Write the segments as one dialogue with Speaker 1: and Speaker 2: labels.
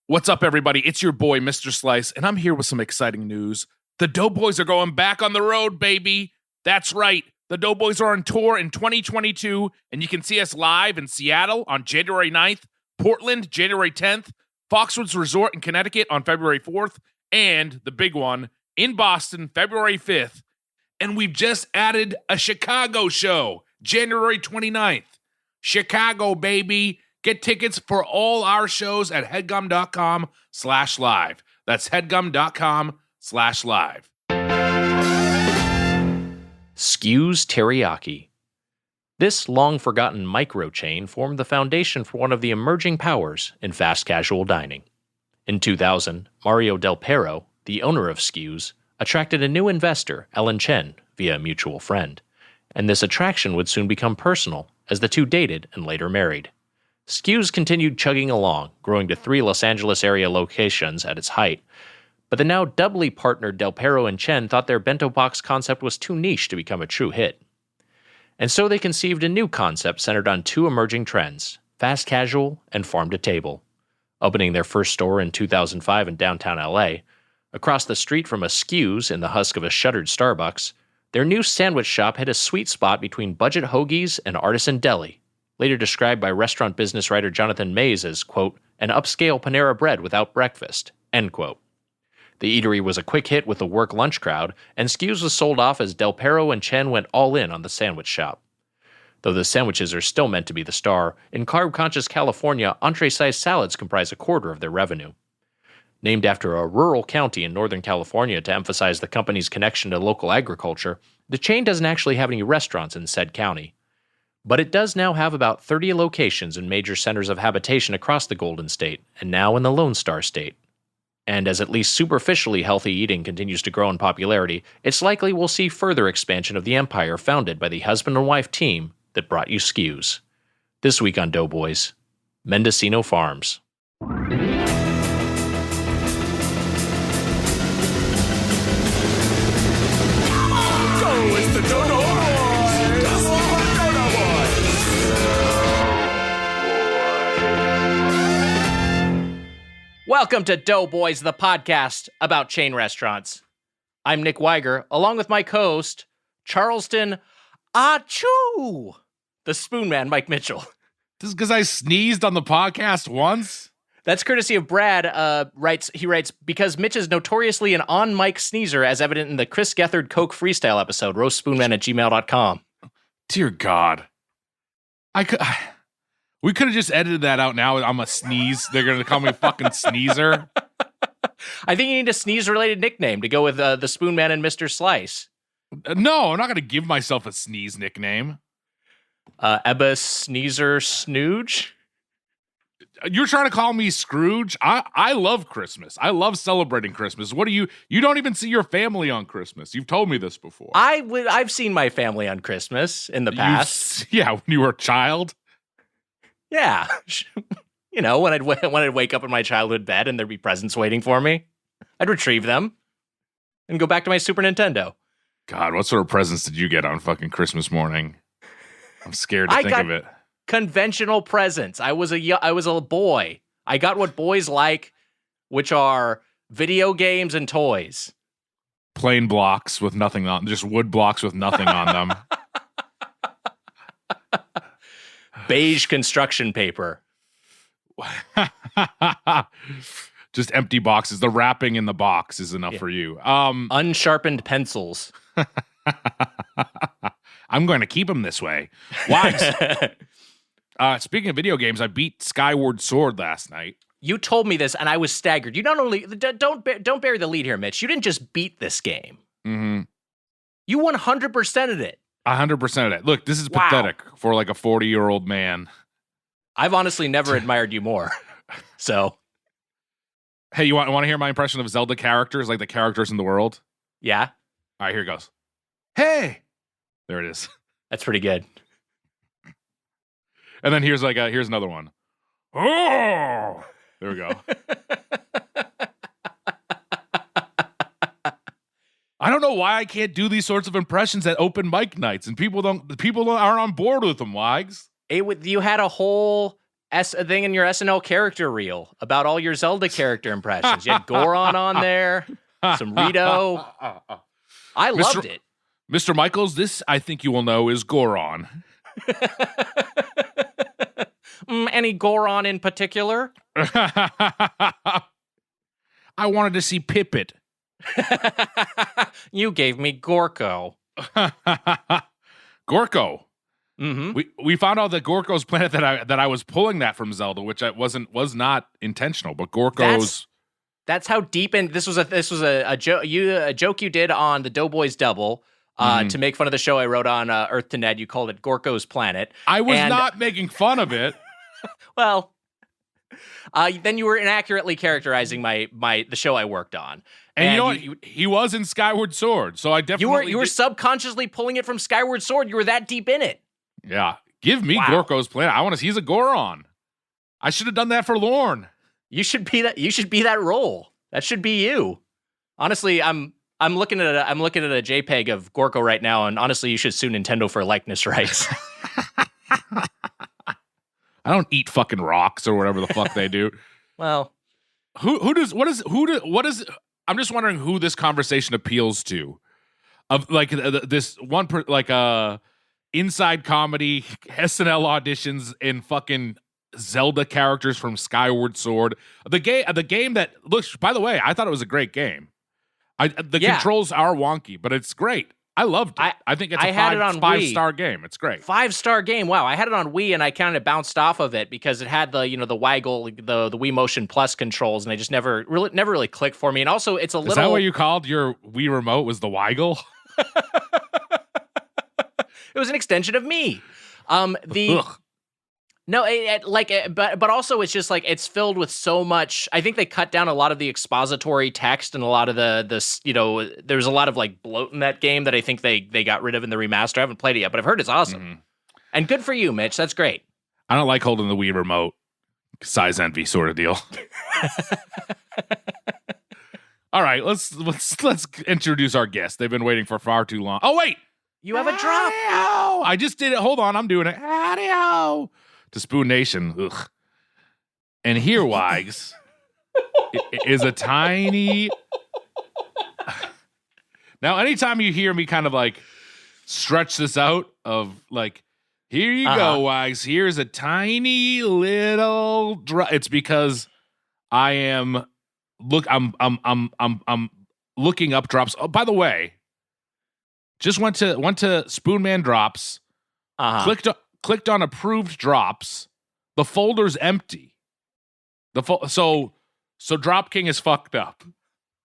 Speaker 1: What's up, everybody? It's your boy, Mr. Slice, and I'm here with some exciting news. The Doughboys are going back on the road, baby. That's right. The Doughboys are on tour in 2022, and you can see us live in Seattle on January 9th, Portland, January 10th, Foxwoods Resort in Connecticut on February 4th, and the big one in Boston, February 5th. And we've just added a Chicago show, January 29th. Chicago, baby. Get tickets for all our shows at headgum.com/live. That's headgum.com/live.
Speaker 2: Skew's Teriyaki. This long-forgotten micro chain formed the foundation for one of the emerging powers in fast casual dining. In 2000, Mario Del Pero, the owner of Skew's, attracted a new investor, Ellen Chen, via a mutual friend. And this attraction would soon become personal, as the two dated and later married. Skew's continued chugging along, growing to 3 Los Angeles area locations at its height. But the now doubly partnered Del Pero and Chen thought their bento box concept was too niche to become a true hit. And so they conceived a new concept centered on 2 emerging trends, fast casual and farm to table. Opening their first store in 2005 in downtown LA, across the street from a Skew's in the husk of a shuttered Starbucks, their new sandwich shop hit a sweet spot between budget hoagies and artisan deli, later described by restaurant business writer Jonathan Mays as, quote, an upscale Panera Bread without breakfast, end quote. The eatery was a quick hit with the work lunch crowd, and Skew's was sold off as Del Pero and Chen went all in on the sandwich shop. Though the sandwiches are still meant to be the star, in carb-conscious California, entree-sized salads comprise a quarter of their revenue. Named after a rural county in Northern California to emphasize the company's connection to local agriculture, the chain doesn't actually have any restaurants in said county. But it does now have about 30 locations in major centers of habitation across the Golden State, and now in the Lone Star State. And as at least superficially healthy eating continues to grow in popularity, it's likely we'll see further expansion of the empire founded by the husband and wife team that brought you Skew's. This week on Doughboys, Mendocino Farms. Welcome to Doughboys, the podcast about chain restaurants. I'm Nick Weiger, along with my co-host, Charleston Achoo, the Spoon Man, Mike Mitchell.
Speaker 1: This is because I sneezed on the podcast once?
Speaker 2: That's courtesy of Brad. He writes, because Mitch is notoriously an on-mic sneezer, as evident in the Chris Gethard Coke freestyle episode, roastspoonman@gmail.com.
Speaker 1: Dear God. We could have just edited that out now. I'm a sneeze. They're going to call me fucking Sneezer.
Speaker 2: I think you need a sneeze-related nickname to go with the Spoon Man and Mr. Slice.
Speaker 1: No, I'm not going to give myself a sneeze nickname.
Speaker 2: Ebba Sneezer Snooge?
Speaker 1: You're trying to call me Scrooge? I love Christmas. I love celebrating Christmas. What do you don't even see your family on Christmas. You've told me this before.
Speaker 2: I've seen my family on Christmas in the past.
Speaker 1: Yeah, when you were a child.
Speaker 2: Yeah. You know, when I'd wake up in my childhood bed and there'd be presents waiting for me, I'd retrieve them and go back to my Super Nintendo.
Speaker 1: God, what sort of presents did you get on fucking Christmas morning? I'm scared to think of it.
Speaker 2: Conventional presents. I was a boy. I got what boys like, which are video games and toys.
Speaker 1: Plain blocks with nothing on, just wood blocks with nothing on them.
Speaker 2: Beige construction paper.
Speaker 1: Just empty boxes. The wrapping in the box is enough for you.
Speaker 2: Unsharpened pencils.
Speaker 1: I'm going to keep them this way. Why? Speaking of video games, I beat Skyward Sword last night.
Speaker 2: You told me this, and I was staggered. You not only don't bury the lead here, Mitch. You didn't just beat this game.
Speaker 1: Mm-hmm.
Speaker 2: You 100%ed it.
Speaker 1: 100% of it. Look, this is pathetic for like a 40-year-old man.
Speaker 2: I've honestly never admired you more. So,
Speaker 1: hey, you want to hear my impression of Zelda characters, like the characters in the world?
Speaker 2: Yeah.
Speaker 1: All right, here it goes. Hey, there it is.
Speaker 2: That's pretty good.
Speaker 1: And then here's another one. Oh, there we go. I don't know why I can't do these sorts of impressions at open mic nights, and people aren't on board with them, Wags.
Speaker 2: You had a whole a thing in your SNL character reel about all your Zelda character impressions. You had Goron on there, some Rito. I loved it.
Speaker 1: Mr. Michaels, this, I think you will know, is Goron.
Speaker 2: Any Goron in particular?
Speaker 1: I wanted to see Pippet.
Speaker 2: You gave me Gorko.
Speaker 1: Gorko.
Speaker 2: Mm-hmm.
Speaker 1: We found out that Gorko's planet that I was pulling that from Zelda, which was not intentional, but Gorko's.
Speaker 2: That's how deep in this was a joke you did on the Doughboys Double to make fun of the show I wrote on Earth to Ned. You called it Gorko's Planet.
Speaker 1: I was not making fun of it.
Speaker 2: Well, then you were inaccurately characterizing the show I worked on.
Speaker 1: And you know what? He was in Skyward Sword, so I definitely
Speaker 2: you were subconsciously pulling it from Skyward Sword. You were that deep in it.
Speaker 1: Yeah, give me Gorko's planet. I want to. He's a Goron. I should have done that for Lorne.
Speaker 2: You should be that. You should be that role. That should be you. Honestly, I'm looking at a JPEG of Gorko right now, and honestly, you should sue Nintendo for likeness rights.
Speaker 1: I don't eat fucking rocks or whatever the fuck they do.
Speaker 2: Well,
Speaker 1: what is? I'm just wondering who this conversation appeals to. Of like this one inside comedy SNL auditions in fucking Zelda characters from Skyward Sword. The game that looks. By the way, I thought it was a great game. Controls are wonky, but it's great. I loved it. I think it's a 5-star game. It's great.
Speaker 2: 5-star game. Wow. I had it on Wii and I kind of bounced off of it because it had the waggle, the Wii Motion Plus controls, and they just never really clicked for me. And also it's a little.
Speaker 1: Is that what you called your Wii remote? Was the waggle?
Speaker 2: It was an extension of me. No, but also it's just like it's filled with so much. I think they cut down a lot of the expository text and a lot of there's a lot of like bloat in that game that I think they got rid of in the remaster. I haven't played it yet, but I've heard it's awesome. Mm-hmm. And good for you, Mitch. That's great.
Speaker 1: I don't like holding the Wii remote. Size envy sort of deal. All right, let's introduce our guest. They've been waiting for far too long. Oh wait,
Speaker 2: you have a drop.
Speaker 1: I just did it. Hold on, I'm doing it. Howdy-ho. To Spoon Nation. Ugh. And here, Wags, is a tiny. Now, anytime you hear me kind of like stretch this out of like, here you go, Wags. Here's a tiny little drop. It's because I am I'm looking up drops. Oh, by the way, just went to Spoonman Drops. Clicked on approved drops. The folder's empty. So Drop King is fucked up.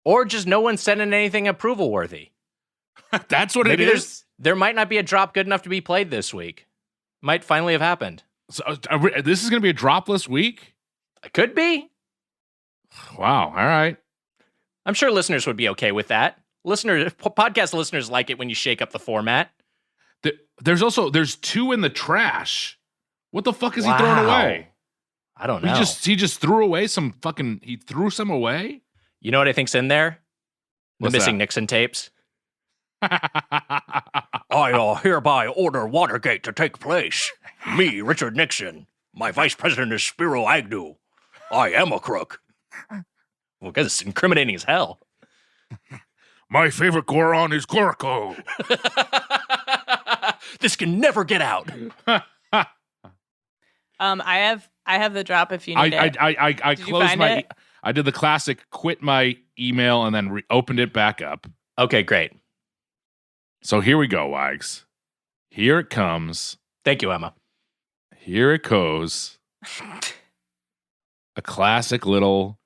Speaker 2: Or just no one's sending anything approval worthy.
Speaker 1: That's what it is.
Speaker 2: There might not be a drop good enough to be played this week. Might finally have happened.
Speaker 1: So this is going to be a dropless week?
Speaker 2: It could be.
Speaker 1: Wow. All right.
Speaker 2: I'm sure listeners would be okay with that. Podcast listeners like it when you shake up the format.
Speaker 1: There's 2 in the trash. What the fuck is he throwing away?
Speaker 2: I don't know.
Speaker 1: He just threw away some fucking. He threw some away.
Speaker 2: You know what I think's in there? The missing Nixon tapes. I hereby order Watergate to take place. Me, Richard Nixon. My vice president is Spiro Agnew. I am a crook. Well, because it's incriminating as hell.
Speaker 1: My favorite Goron is Gorko.
Speaker 2: This can never get out.
Speaker 3: I have the drop if you need it.
Speaker 1: I closed my. I did the classic quit my email and then opened it back up.
Speaker 2: Okay, great.
Speaker 1: So here we go, Wags. Here it comes.
Speaker 2: Thank you, Emma.
Speaker 1: Here it goes. A classic little.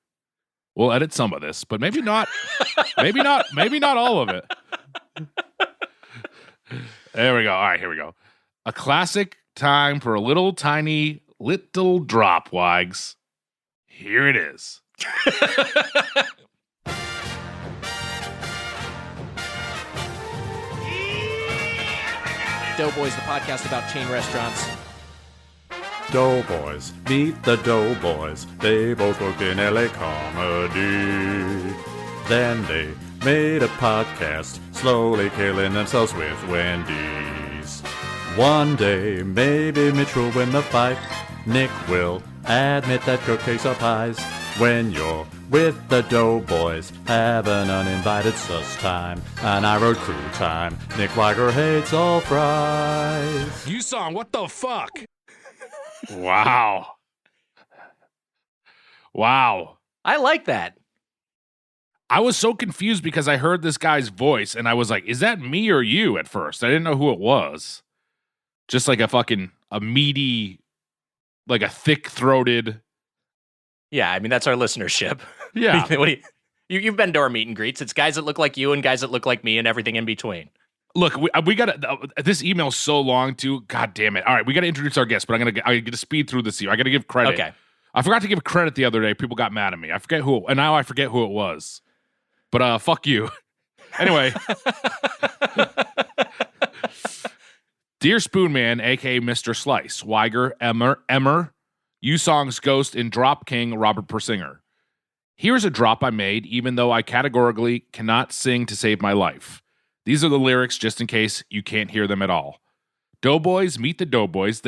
Speaker 1: We'll edit some of this, but maybe not. maybe not all of it. There we go. All right, here we go. A classic time for a little tiny little drop, Wags. Here it is.
Speaker 2: Doughboys, the podcast about chain restaurants.
Speaker 4: Doughboys, meet the Doughboys. They both worked in LA comedy. Then they made a podcast, slowly killing themselves with Wendy's. One day, maybe Mitch will win the fight. Nick will admit that cupcakes are pies. When you're with the Doughboys, have an uninvited sus time. And I wrote crew time. Nick Weiger hates all fries.
Speaker 1: You song, what the fuck? Wow. Wow.
Speaker 2: I like that.
Speaker 1: I was so confused because I heard this guy's voice and I was like, is that me or you at first? I didn't know who it was. Just like a meaty, like a thick-throated.
Speaker 2: Yeah, I mean, that's our listenership.
Speaker 1: Yeah.
Speaker 2: You've been to our meet and greets. It's guys that look like you and guys that look like me and everything in between.
Speaker 1: Look, we got to. This email's so long, too. God damn it. All right, we got to introduce our guest, but I got to speed through this here. I got to give credit.
Speaker 2: Okay.
Speaker 1: I forgot to give credit the other day. People got mad at me. And now I forget who it was. But fuck you. Anyway. Dear Spoonman, a.k.a. Mr. Slice, Weiger, Emmer, U-Song's Ghost, and Drop King, Robert Persinger. Here's a drop I made, even though I categorically cannot sing to save my life. These are the lyrics, just in case you can't hear them at all. Doughboys meet the Doughboys.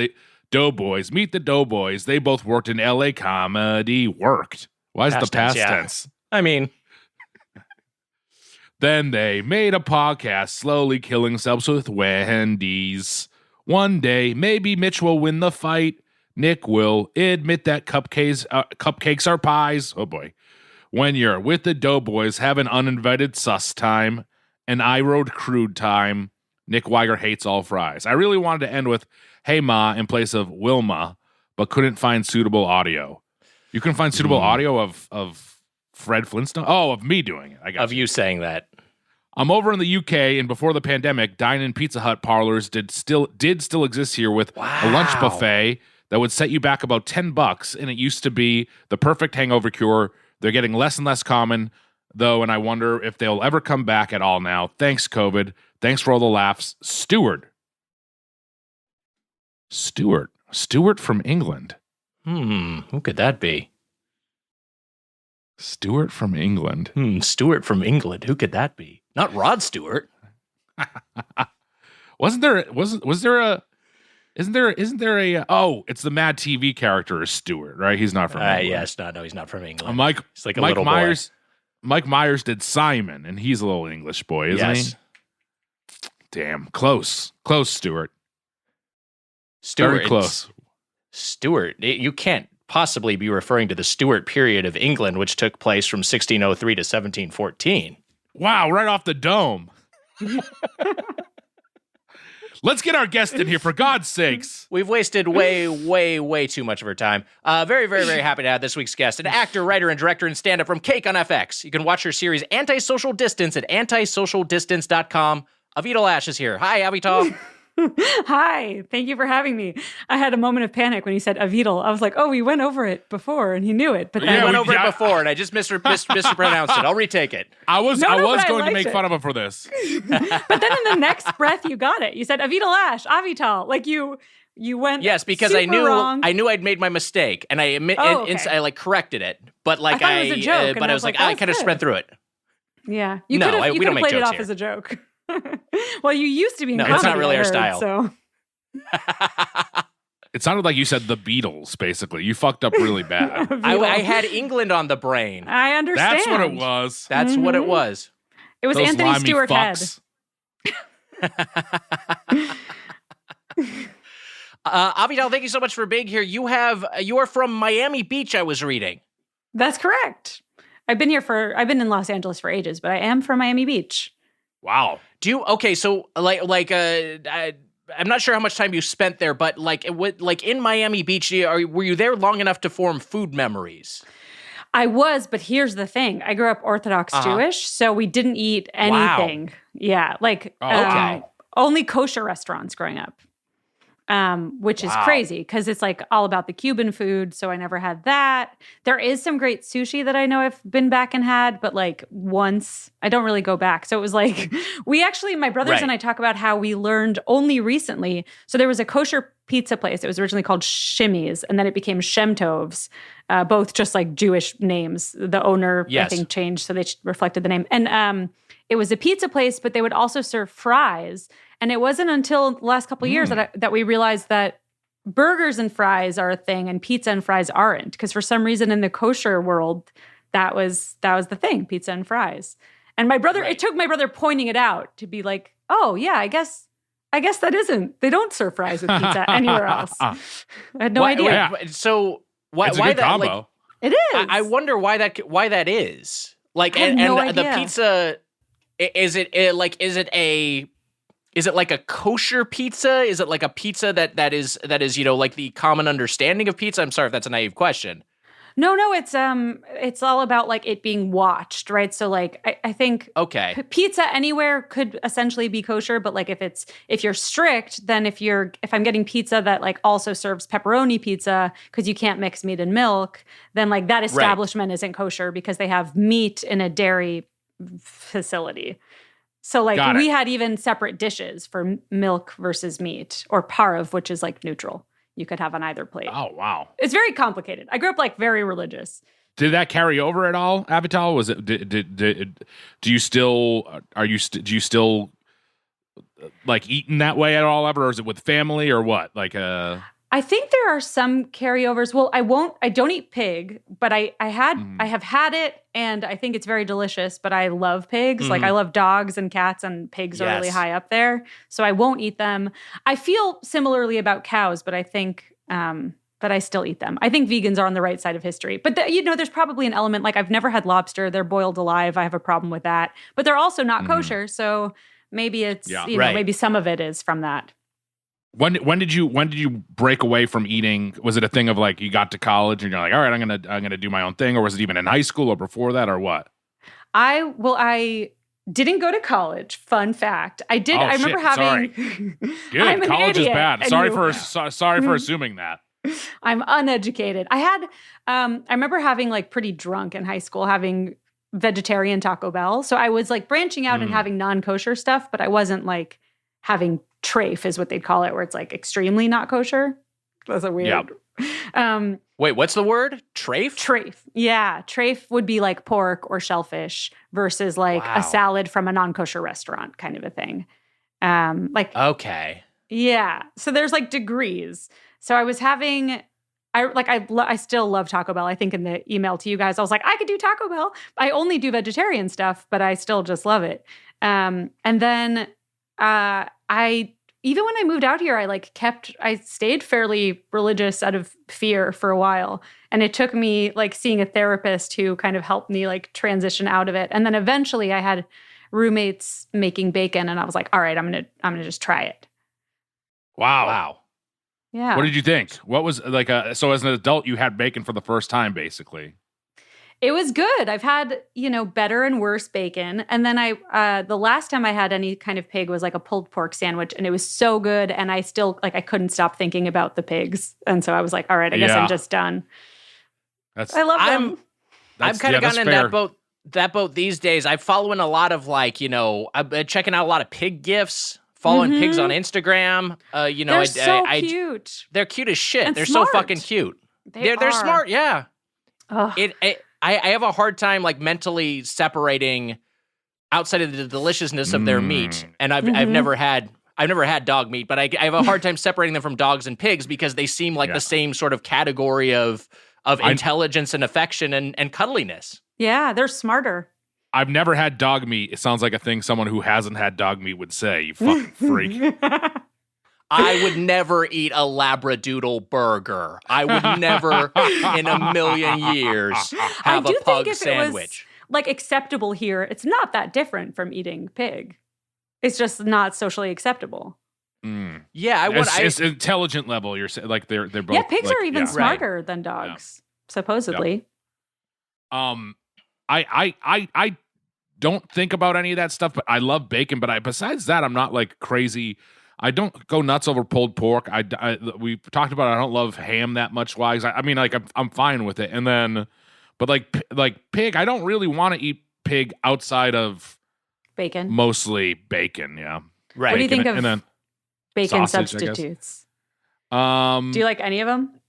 Speaker 1: Doughboys meet the Doughboys. They both worked in L.A. comedy. Worked. Why is the past tense?
Speaker 2: I mean...
Speaker 1: Then they made a podcast, slowly killing themselves with Wendy's. One day, maybe Mitch will win the fight. Nick will admit that cupcakes are pies. Oh boy. When you're with the Doughboys, have an uninvited sus time. And I rode crude time. Nick Weiger hates all fries. I really wanted to end with Hey Ma in place of Wilma, but couldn't find suitable audio. You can find suitable audio of Fred Flintstone? Oh, of me doing it. I got
Speaker 2: you saying that.
Speaker 1: I'm over in the UK, and before the pandemic, dine-in Pizza Hut parlors did still exist here with a lunch buffet that would set you back about $10, and it used to be the perfect hangover cure. They're getting less and less common, though, and I wonder if they'll ever come back at all now. Thanks, COVID. Thanks for all the laughs. Stuart from England.
Speaker 2: Who could that be?
Speaker 1: Stuart from England.
Speaker 2: Stuart from England. Who could that be? Not Rod Stewart.
Speaker 1: Isn't there a it's the Mad TV character is Stewart, right? He's not from England.
Speaker 2: Yes, no, he's not from England.
Speaker 1: He's like Mike Myers. Boy. Mike Myers did Simon, and he's a little English boy, isn't he? Damn, close, Stuart. Very close.
Speaker 2: Stuart, you can't possibly be referring to the Stuart period of England, which took place from 1603 to 1714.
Speaker 1: Wow, right off the dome. Let's get our guest in here, for God's sakes.
Speaker 2: We've wasted way, way, way too much of our time. Very, very, very happy to have this week's guest, an actor, writer, and director and stand-up from Cake on FX. You can watch her series Antisocial Distance at antisocialdistance.com. Avital Lash is here. Hi, Avital.
Speaker 5: Hi, thank you for having me. I had a moment of panic when he said Avital. I was like, oh, we went over it before and he knew it. But then
Speaker 2: we went over it before and I just mispronounced it. I'll retake it.
Speaker 1: I was going to make fun of him for this.
Speaker 5: But then in the next breath, you got it. You said Avital Lash, Avital. Like you went
Speaker 2: yes, because I knew
Speaker 5: wrong.
Speaker 2: I knew I'd made my mistake and I like corrected it. But like
Speaker 5: I was a joke,
Speaker 2: but I was like, I kind of spread through it.
Speaker 5: Yeah.
Speaker 2: We don't make
Speaker 5: played it
Speaker 2: jokes
Speaker 5: off
Speaker 2: here.
Speaker 5: as a joke. Well, you used to be in comedy.
Speaker 2: It's not really our style.
Speaker 5: So.
Speaker 1: It sounded like you said the Beatles, basically. You fucked up really bad.
Speaker 2: I had England on the brain.
Speaker 5: I understand.
Speaker 1: That's what it was.
Speaker 2: That's what it was.
Speaker 5: It was
Speaker 1: Those
Speaker 5: Anthony Stewart
Speaker 1: fucks.
Speaker 5: Head.
Speaker 2: Avital, thank you so much for being here. You're from Miami Beach, I was reading.
Speaker 5: That's correct. I've been in Los Angeles for ages, but I am from Miami Beach.
Speaker 1: Wow.
Speaker 2: So I'm not sure how much time you spent there, but like in Miami Beach, were you there long enough to form food memories?
Speaker 5: I was, but here's the thing. I grew up Orthodox Jewish, so we didn't eat anything. Wow. Yeah, only kosher restaurants growing up. Which is crazy because it's like all about the Cuban food. So I never had that. There is some great sushi that I know I've been back and had, but like once I don't really go back. So it was like, my brothers and I talk about how we learned only recently. So there was a kosher pizza place. It was originally called Shimmy's and then it became Shem Tov's, both just like Jewish names. The owner, I think, changed so they reflected the name. And it was a pizza place, but they would also serve fries. And it wasn't until the last couple of years that we realized that burgers and fries are a thing and pizza and fries aren't, because for some reason in the kosher world, that was the thing, pizza and fries. And my brother, it took my brother pointing it out to be like, oh yeah, I guess that isn't. They don't serve fries with pizza anywhere else. I had no idea.
Speaker 2: So why
Speaker 1: it's a good
Speaker 2: that
Speaker 1: combo.
Speaker 5: Like, it is.
Speaker 2: I wonder why that is. Like,
Speaker 5: I have no idea.
Speaker 2: the pizza, is it like a kosher pizza? Is it like a pizza that is like the common understanding of pizza? I'm sorry if that's a naive question.
Speaker 5: No, it's all about like it being watched, right? So like I think pizza anywhere could essentially be kosher, but like if you're strict, then if I'm getting pizza that like also serves pepperoni pizza because you can't mix meat and milk, then like that establishment isn't kosher because they have meat in a dairy facility. So like we had even separate dishes for milk versus meat, or parv, which is like neutral. You could have on either plate.
Speaker 1: Oh, wow.
Speaker 5: It's very complicated. I grew up like very religious.
Speaker 1: Did that carry over at all, Avital? Was it? Do you still like eating that way at all ever, or is it with family or what? Like
Speaker 5: I think there are some carryovers. Well, I don't eat pig, but I have had it, and I think it's very delicious, but I love pigs. Mm-hmm. Like I love dogs and cats, and pigs are really high up there. So I won't eat them. I feel similarly about cows, but I think but I still eat them. I think vegans are on the right side of history. But there's probably an element, like I've never had lobster. They're boiled alive. I have a problem with that. But they're also not kosher, so maybe it's maybe some of it is from that.
Speaker 1: When did you break away from eating? Was it a thing of like you got to college and you're like, all right, I'm gonna do my own thing, or was it even in high school or before that, or what?
Speaker 5: I didn't go to college. Fun fact, I did. I remember having.
Speaker 1: Sorry. Good. College is bad. Sorry for assuming that.
Speaker 5: I'm uneducated. I remember having like pretty drunk in high school, having vegetarian Taco Bell. So I was like branching out and having non-kosher stuff, but I wasn't like having trafe is what they'd call it, where it's like extremely not kosher. That's a weird.
Speaker 2: Yep. Wait, what's the word? Trafe?
Speaker 5: Trafe. Yeah. Trafe would be like pork or shellfish versus like a salad from a non-kosher restaurant kind of a thing.
Speaker 2: Okay.
Speaker 5: Yeah. So there's like degrees. So I was having, I still love Taco Bell. I think in the email to you guys, I was like, I could do Taco Bell. I only do vegetarian stuff, but I still just love it. And then even when I moved out here, I stayed fairly religious out of fear for a while. And it took me like seeing a therapist who kind of helped me like transition out of it. And then eventually I had roommates making bacon and I was like, all right, I'm going to just try it.
Speaker 1: Wow.
Speaker 5: Yeah.
Speaker 1: What did you think? What was like so as an adult, you had bacon for the first time, basically.
Speaker 5: It was good. I've had, better and worse bacon. And then the last time I had any kind of pig was like a pulled pork sandwich and it was so good. And I still I couldn't stop thinking about the pigs. And so I was like, all right, I guess I'm just done. I love them.
Speaker 2: I've kind of gotten in that boat these days. I'm following a lot of I've been checking out a lot of pig gifs. Following pigs on Instagram,
Speaker 5: they're so cute.
Speaker 2: They're cute as shit.
Speaker 5: And
Speaker 2: they're
Speaker 5: smart.
Speaker 2: so fucking cute. They're smart. Yeah. I have a hard time mentally separating outside of the deliciousness of their meat, and I've never had dog meat, but I have a hard time separating them from dogs and pigs because they seem like the same sort of category of intelligence and affection and cuddliness.
Speaker 5: Yeah, they're smarter.
Speaker 1: I've never had dog meat. It sounds like a thing someone who hasn't had dog meat would say, you fucking freak.
Speaker 2: I would never eat a Labradoodle burger. I would never in a million years have a pug sandwich.
Speaker 5: It was, acceptable here, it's not that different from eating pig. It's just not socially acceptable.
Speaker 2: Yeah,
Speaker 1: it's intelligent level. You're saying they're both.
Speaker 5: Yeah, pigs are even smarter than dogs, supposedly.
Speaker 1: Yep. I don't think about any of that stuff, but I love bacon. But besides that, I'm not crazy. I don't go nuts over pulled pork. We talked about it. I don't love ham that much. I'm fine with it. And then, but pig, I don't really want to eat pig outside of
Speaker 5: bacon.
Speaker 1: Mostly bacon. Yeah.
Speaker 5: Right. What do you think of bacon substitutes? Do you like any of them?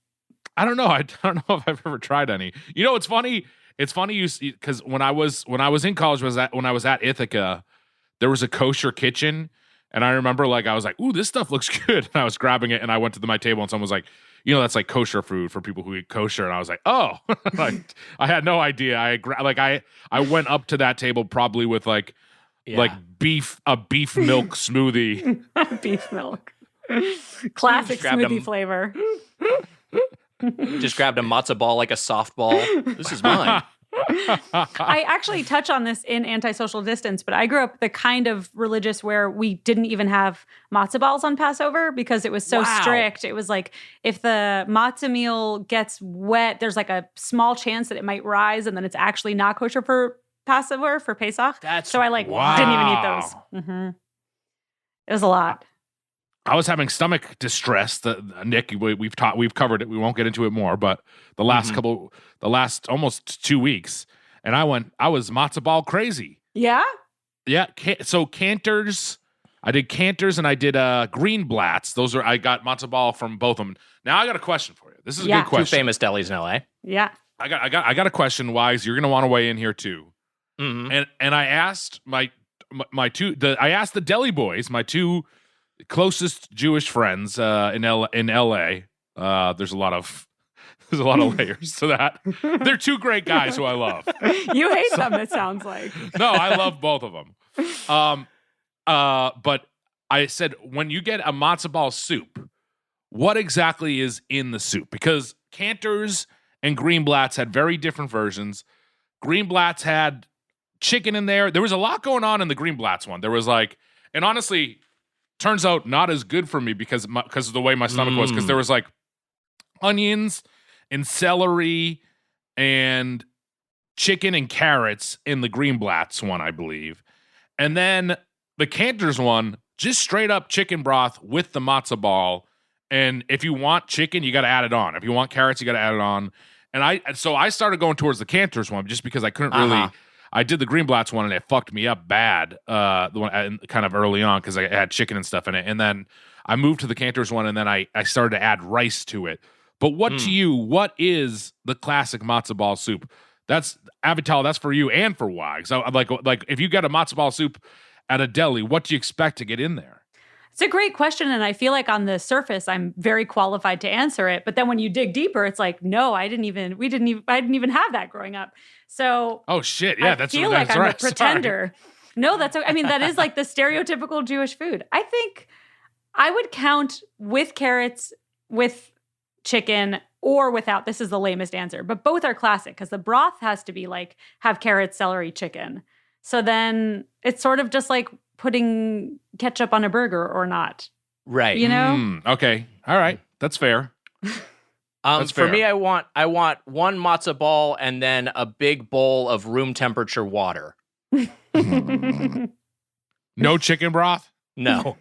Speaker 1: I don't know. I don't know if I've ever tried any. It's funny. It's funny because when I was in college, when I was at Ithaca, there was a kosher kitchen, And I remember like I was like, ooh, this stuff looks good. And I was grabbing it and I went to my table and someone was like, that's like kosher food for people who eat kosher. And I was like, oh, like I had no idea. I went up to that table probably with like beef milk smoothie.
Speaker 5: Beef milk. Classic smoothie flavor.
Speaker 2: Just grabbed a matzo ball like a softball. This is mine.
Speaker 5: I actually touch on this in Antisocial Distance, but I grew up the kind of religious where we didn't even have matzo balls on Passover because it was so strict. It was like if the matzah meal gets wet, there's like a small chance that it might rise, and then it's actually not kosher for Passover, for Pesach. So I didn't even eat those. Mm-hmm. It was a lot.
Speaker 1: I was having stomach distress. Nick, we've covered it. We won't get into it more, but the last almost 2 weeks, and I was matzo ball crazy.
Speaker 5: Yeah?
Speaker 1: Yeah. So Cantor's, I did Cantor's and I did Greenblatt's. I got matzo ball from both of them. Now I got a question for you. This is a good question.
Speaker 2: 2 famous delis in LA.
Speaker 5: Yeah.
Speaker 1: I got a question, Wise. You're going to want to weigh in here too. Mm-hmm. And I asked I asked the deli boys, my two closest Jewish friends in LA. There's a lot of layers to that. They're two great guys who I love.
Speaker 5: You hate them, it sounds like.
Speaker 1: No, I love both of them. But I said, when you get a matzo ball soup, what exactly is in the soup? Because Cantor's and Greenblatt's had very different versions. Greenblatt's had chicken in there. There was a lot going on in the Greenblatt's one. There was like, and honestly, turns out not as good for me because of the way my stomach was, because there was like onions and celery and chicken and carrots in the Greenblatt's one, I believe. And then the Cantor's one, just straight up chicken broth with the matzo ball. And if you want chicken, you got to add it on. If you want carrots, you got to add it on. And I started going towards the Cantor's one just because I couldn't really. I did the Greenblatt's one and it fucked me up bad. The one kind of early on because I had chicken and stuff in it. And then I moved to the Cantor's one and then I started to add rice to it. But what is the classic matzo ball soup? That's Avital. That's for you and for Wags. So like if you get a matzo ball soup at a deli, what do you expect to get in there?
Speaker 5: It's a great question, and I feel like on the surface, I'm very qualified to answer it. But then when you dig deeper, it's like, no, I didn't even have that growing up. So,
Speaker 1: oh shit, yeah,
Speaker 5: I feel like I'm
Speaker 1: right.
Speaker 5: a pretender. Sorry. No, that is like the stereotypical Jewish food. I think I would count with carrots, with chicken, or without. This is the lamest answer, but both are classic because the broth has to be like have carrots, celery, chicken. So then it's sort of just like putting ketchup on a burger or not.
Speaker 2: Right.
Speaker 5: You know?
Speaker 1: Okay. All right. That's fair.
Speaker 2: That's fair. For me, I want one matzo ball and then a big bowl of room temperature water.
Speaker 1: No chicken broth?
Speaker 2: No.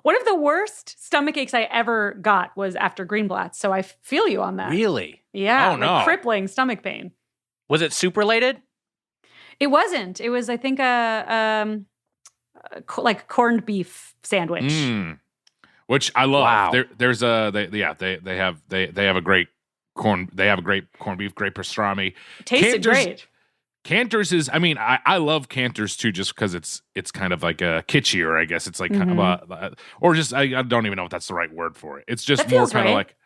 Speaker 5: One of the worst stomach aches I ever got was after Greenblatt's, so I feel you on that.
Speaker 2: Really?
Speaker 5: Yeah.
Speaker 1: Oh, no.
Speaker 5: Like crippling stomach pain.
Speaker 2: Was it soup related?
Speaker 5: It wasn't. It was, I think, like corned beef sandwich,
Speaker 1: which I love.
Speaker 2: Wow.
Speaker 1: They have a great corned beef, great pastrami.
Speaker 5: Tasted great.
Speaker 1: Cantor's is, I mean, I love Cantor's too, just because it's kind of like a kitschier, I guess. It's like kind of or just I don't even know if that's the right word for it. It's just more kind of like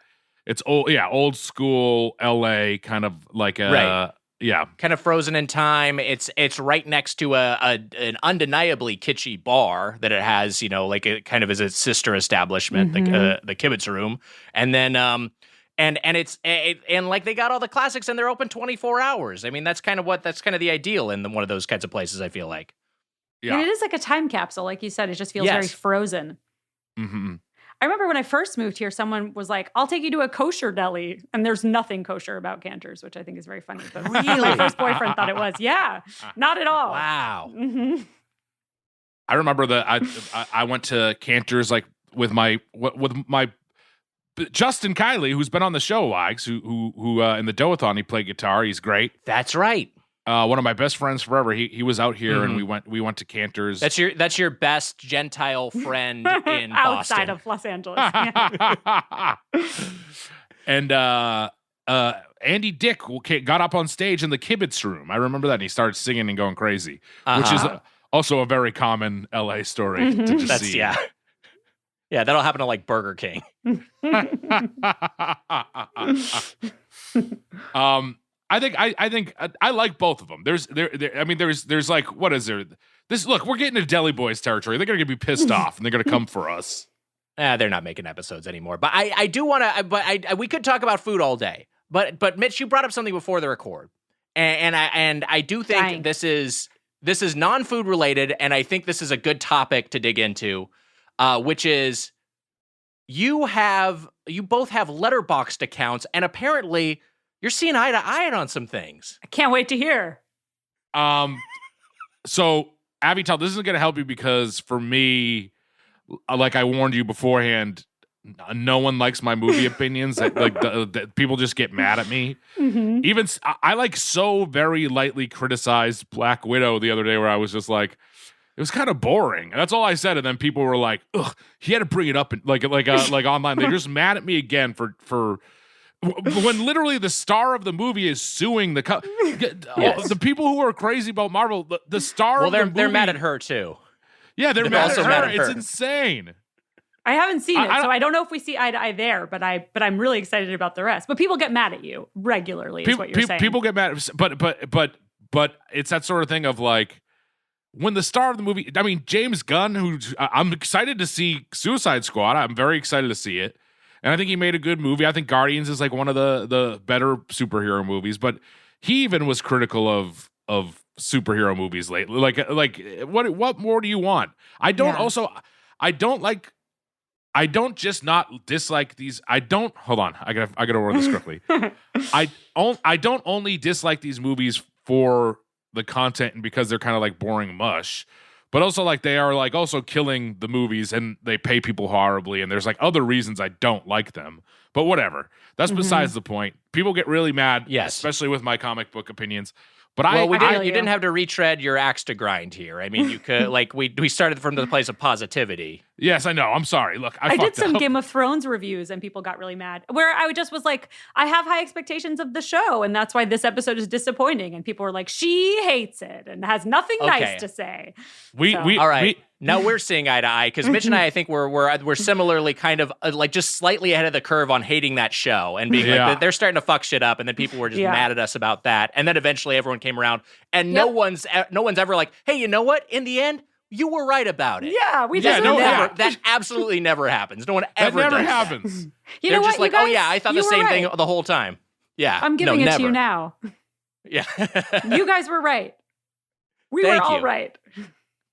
Speaker 1: it's old school LA kind of like a.
Speaker 2: Right.
Speaker 1: Yeah,
Speaker 2: kind of frozen in time. It's right next to an undeniably kitschy bar that it has, like it kind of is a sister establishment, the Kibbutz Room, and then and it's like they got all the classics and they're open 24 hours. I mean, that's kind of the ideal in one of those kinds of places. I feel like,
Speaker 5: yeah, and it is like a time capsule, like you said. It just feels very frozen.
Speaker 1: Mm-hmm.
Speaker 5: I remember when I first moved here, someone was like, I'll take you to a kosher deli. And there's nothing kosher about Cantor's, which I think is very funny. But really? My first boyfriend thought it was. Yeah, not at all.
Speaker 2: Wow.
Speaker 5: Mm-hmm.
Speaker 1: I remember that I went to Cantor's like with my Justin Kiley, who's been on the show, Wags, who in the Doathon, he played guitar. He's great.
Speaker 2: That's right.
Speaker 1: One of my best friends forever. He was out here and we went to Cantor's.
Speaker 2: That's your best Gentile friend in Boston.
Speaker 5: Outside of Los Angeles. Yeah.
Speaker 1: And Andy Dick got up on stage in the Kibbutz Room. I remember that, and he started singing and going crazy, which is Also a very common LA story to just see.
Speaker 2: Yeah, that'll happen to like Burger King.
Speaker 1: I think I like both of them. There's like, what is there? Look, we're getting into Deli Boys territory. They're gonna be pissed off and they're gonna come for us.
Speaker 2: They're not making episodes anymore. But I do want to. But we could talk about food all day. But Mitch, you brought up something before the record, and I do think this is non-food related, and I think this is a good topic to dig into, which is you both have Letterboxd accounts, and apparently you're seeing eye to eye on some things.
Speaker 5: I can't wait to hear.
Speaker 1: So Avital, this isn't going to help you because for me, like I warned you beforehand, no one likes my movie opinions. People just get mad at me. Mm-hmm. Even I like so very lightly criticized Black Widow the other day, where I was just like, it was kind of boring. That's all I said, and then people were like, "Ugh, he had to bring it up," like online. They're just mad at me again for when literally the star of the movie is suing the the people who are crazy about Marvel. The star of the movie,
Speaker 2: they're mad at her too.
Speaker 1: Yeah, they're mad at her. It's insane.
Speaker 5: I haven't seen it, so I don't know if we see eye to eye there. But I'm really excited about the rest. But people get mad at you regularly. Is what you're saying.
Speaker 1: People get mad, but it's that sort of thing of like when the star of the movie. I mean, James Gunn, who I'm excited to see Suicide Squad. I'm very excited to see it, and I think he made a good movie. I think Guardians is like one of the better superhero movies. But he even was critical of superhero movies lately. Like what more do you want? I don't just not dislike these. Hold on. I gotta word this correctly. I don't only dislike these movies for the content and because they're kind of like boring mush, but also like they are like also killing the movies and they pay people horribly and there's like other reasons I don't like them. But whatever. That's besides the point. People get really mad, especially with my comic book opinions. But
Speaker 2: you didn't have to retread your axe to grind here. I mean, you could like we started from the place of positivity.
Speaker 1: Yes, I know. I'm sorry. Look, I
Speaker 5: did some Game of Thrones reviews and people got really mad. Where I just was like, I have high expectations of the show, and that's why this episode is disappointing. And people were like, she hates it and has nothing nice to say.
Speaker 2: All right. Now we're seeing eye to eye because Mitch and I think we're similarly kind of like just slightly ahead of the curve on hating that show and being like they're starting to fuck shit up, and then people were just mad at us about that, and then eventually everyone came around, and no one's ever like, hey, you know what? In the end, you were right about it.
Speaker 5: Yeah,
Speaker 2: that absolutely never happens. No one ever
Speaker 1: that never
Speaker 2: does
Speaker 1: happens.
Speaker 2: That. They're just like, oh yeah, I thought the same thing the whole time. Yeah,
Speaker 5: I'm giving it to you now.
Speaker 2: Yeah,
Speaker 5: you guys were right. We were all right.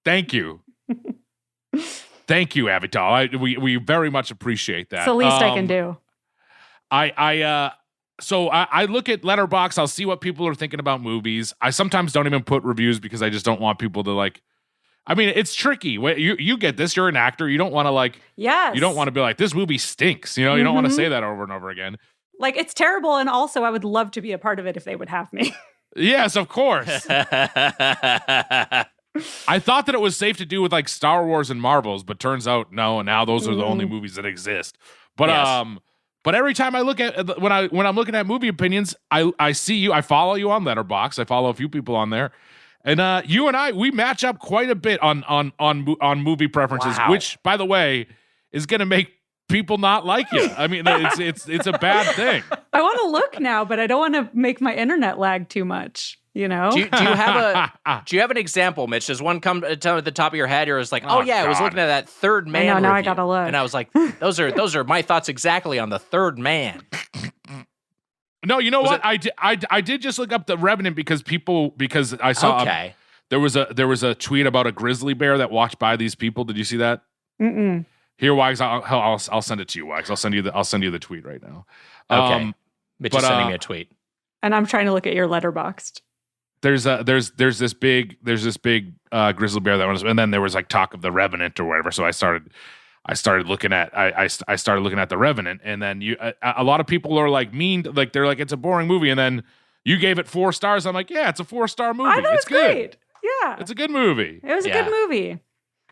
Speaker 1: Thank you. Thank you, Avital. We very much appreciate that.
Speaker 5: It's the least I can do.
Speaker 1: So I look at Letterboxd. I'll see what people are thinking about movies. I sometimes don't even put reviews because I just don't want people to like. I mean, it's tricky. You get this. You're an actor. You don't want to like.
Speaker 5: Yes.
Speaker 1: You don't want to be like, this movie stinks. You know. You don't want to say that over and over again.
Speaker 5: Like, it's terrible, and also I would love to be a part of it if they would have me.
Speaker 1: Yes, of course. I thought that it was safe to do with like Star Wars and Marvels, but turns out no. And now those are the only movies that exist. But but every time I look at when I'm looking at movie opinions, I see you. I follow you on Letterboxd. I follow a few people on there, and you and we match up quite a bit on movie preferences. Wow. Which, by the way, is going to make people not like you. I mean, it's a bad thing.
Speaker 5: I want to look now, but I don't want to make my internet lag too much. You know,
Speaker 2: do you have an example, Mitch? Does one come to the top of your head? You're just like, oh yeah, God. I was looking at that Third Man.
Speaker 5: I know, now
Speaker 2: review,
Speaker 5: I gotta look,
Speaker 2: and I was like, those are my thoughts exactly on the Third Man.
Speaker 1: No, you know what? I did just look up The Revenant because I saw there was a tweet about a grizzly bear that walked by these people. Did you see that?
Speaker 5: Mm-mm.
Speaker 1: Here, Wags, I'll send it to you, Wags. I'll send you the tweet right now.
Speaker 2: Okay, Mitch is sending me a tweet,
Speaker 5: and I'm trying to look at your Letterboxd.
Speaker 1: There's this big grizzly bear that was, and then there was like talk of The Revenant or whatever. So I started looking at I started looking at The Revenant, and then a lot of people are like mean, like they're like it's a boring movie, and then you gave it 4 stars. I'm like, yeah, it's a 4-star movie.
Speaker 5: I thought
Speaker 1: it's
Speaker 5: good.
Speaker 1: Great.
Speaker 5: Yeah,
Speaker 1: it's a good movie.
Speaker 5: It was a good movie.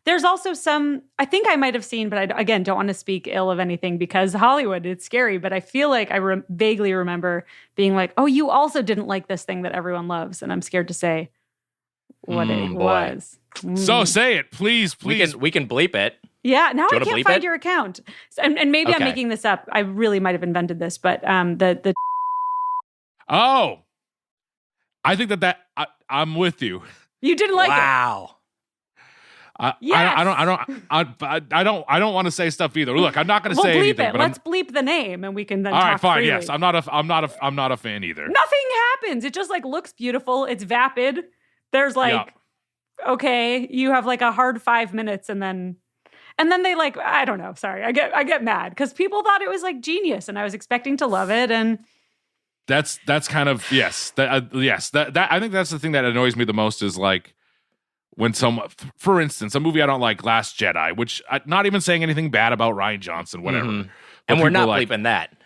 Speaker 5: There's also some, I think I might have seen, but I, again, don't want to speak ill of anything because Hollywood, it's scary. But I feel like I vaguely remember being like, oh, you also didn't like this thing that everyone loves. And I'm scared to say what it was.
Speaker 1: So say it, please.
Speaker 2: We can bleep it.
Speaker 5: Yeah, now I can't find your account. And maybe I'm making this up. I really might have invented this, but the
Speaker 1: Oh. I think that I'm with you.
Speaker 5: You didn't like it.
Speaker 2: Wow.
Speaker 5: Yes.
Speaker 1: I don't want to say stuff either. Look, I'm not going to say anything. But
Speaker 5: let's bleep the name, and we can then.
Speaker 1: All
Speaker 5: talk
Speaker 1: right, fine.
Speaker 5: freely.
Speaker 1: Yes, I'm not a fan either.
Speaker 5: Nothing happens. It just like looks beautiful. It's vapid. There's like, okay, you have like a hard 5 minutes, and then they like, I don't know. Sorry, I get mad because people thought it was like genius, and I was expecting to love it, and.
Speaker 1: That's kind of yes. That I think that's the thing that annoys me the most is like. When for instance, a movie I don't like, Last Jedi, which not even saying anything bad about Rian Johnson, whatever.
Speaker 2: Mm-hmm. And we're not bleeping that.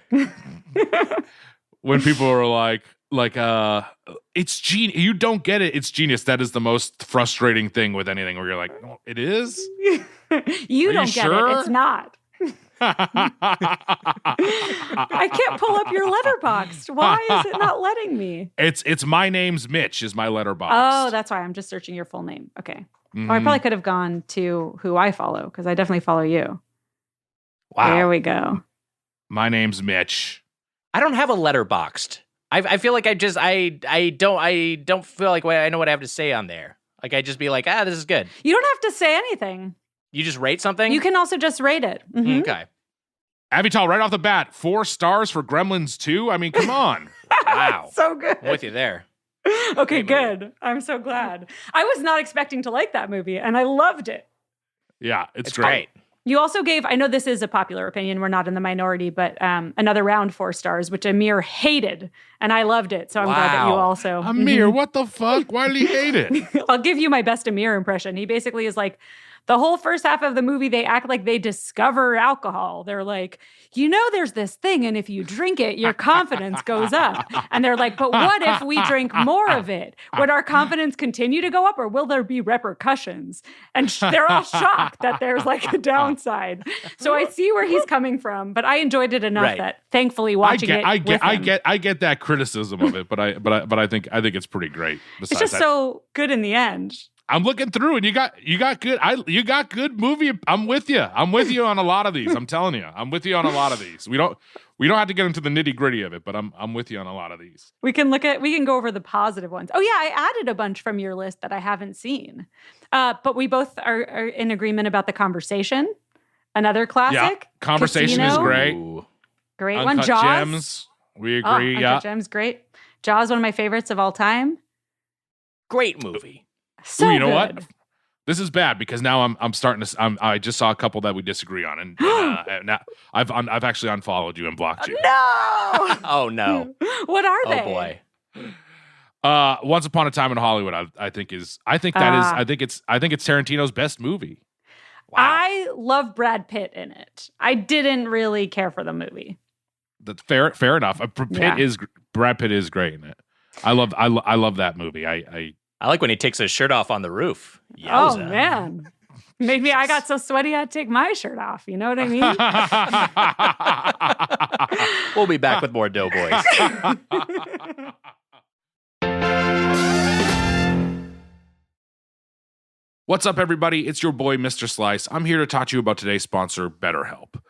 Speaker 1: When people are like, it's genius. You don't get it. It's genius. That is the most frustrating thing with anything where you're like, oh, it is?
Speaker 5: You don't get it. It's not. I can't pull up your Letterboxd. Why is it not letting me?
Speaker 1: It's my name's Mitch is my Letterboxd.
Speaker 5: Oh, that's why I'm just searching your full name. Okay. Mm-hmm. Oh, I probably could have gone to who I follow because I definitely follow you.
Speaker 2: Wow.
Speaker 5: There we go.
Speaker 1: My name's Mitch.
Speaker 2: I don't have a Letterboxd. I feel like I don't feel like I know what I have to say on there. Like I just be like, this is good.
Speaker 5: You don't have to say anything.
Speaker 2: You just rate something?
Speaker 5: You can also just rate it. Mm-hmm.
Speaker 2: Okay.
Speaker 1: Avital, right off the bat, 4 stars for Gremlins 2? I mean, come on.
Speaker 2: Wow.
Speaker 5: So good.
Speaker 2: I'm with you there.
Speaker 5: Okay, good. I'm so glad. I was not expecting to like that movie, and I loved it.
Speaker 1: Yeah, it's great.
Speaker 5: You also gave, I know this is a popular opinion, we're not in the minority, but Another Round 4 stars, which Amir hated, and I loved it. So I'm glad that you also.
Speaker 1: Amir, what the fuck? Why did he hate it?
Speaker 5: I'll give you my best Amir impression. He basically is like, the whole first half of the movie, they act like they discover alcohol. They're like, there's this thing, and if you drink it, your confidence goes up. And they're like, but what if we drink more of it? Would our confidence continue to go up, or will there be repercussions? And they're all shocked that there's like a downside. So I see where he's coming from, but I enjoyed it enough that thankfully watching
Speaker 1: I get that criticism of it, but I think it's pretty great.
Speaker 5: It's just so good in the end.
Speaker 1: I'm looking through, and you got good movie. I'm with you on a lot of these. I'm telling you, I'm with you on a lot of these. We don't have to get into the nitty gritty of it, but I'm with you on a lot of these.
Speaker 5: We can go over the positive ones. Oh yeah, I added a bunch from your list that I haven't seen, but we both are in agreement about The Conversation, another classic.
Speaker 1: Yeah, Conversation
Speaker 5: Casino.
Speaker 1: Is great.
Speaker 2: Ooh.
Speaker 5: Great
Speaker 1: Uncut
Speaker 5: one. Jaws.
Speaker 1: Gems. We agree.
Speaker 5: Uncut Gems, great. Jaws, one of my favorites of all time.
Speaker 2: Great movie.
Speaker 5: So
Speaker 1: you know
Speaker 5: good.
Speaker 1: what? This is bad because now I'm starting to. I just saw a couple that we disagree on, and now I've actually unfollowed you and blocked you.
Speaker 5: No.
Speaker 2: Oh no.
Speaker 5: What are they?
Speaker 2: Oh boy.
Speaker 1: Once Upon a Time in Hollywood. I think it's Tarantino's best movie.
Speaker 2: Wow.
Speaker 5: I love Brad Pitt in it. I didn't really care for the movie.
Speaker 1: That's fair enough. Brad Pitt is great in it. I love that movie.
Speaker 2: I like when he takes his shirt off on the roof.
Speaker 5: Yowza. Oh, man. Maybe I got so sweaty I had to take my shirt off. You know what I
Speaker 2: mean? We'll be back with more Doughboys.
Speaker 1: What's up, everybody? It's your boy, Mr. Slice. I'm here to talk to you about today's sponsor, BetterHelp.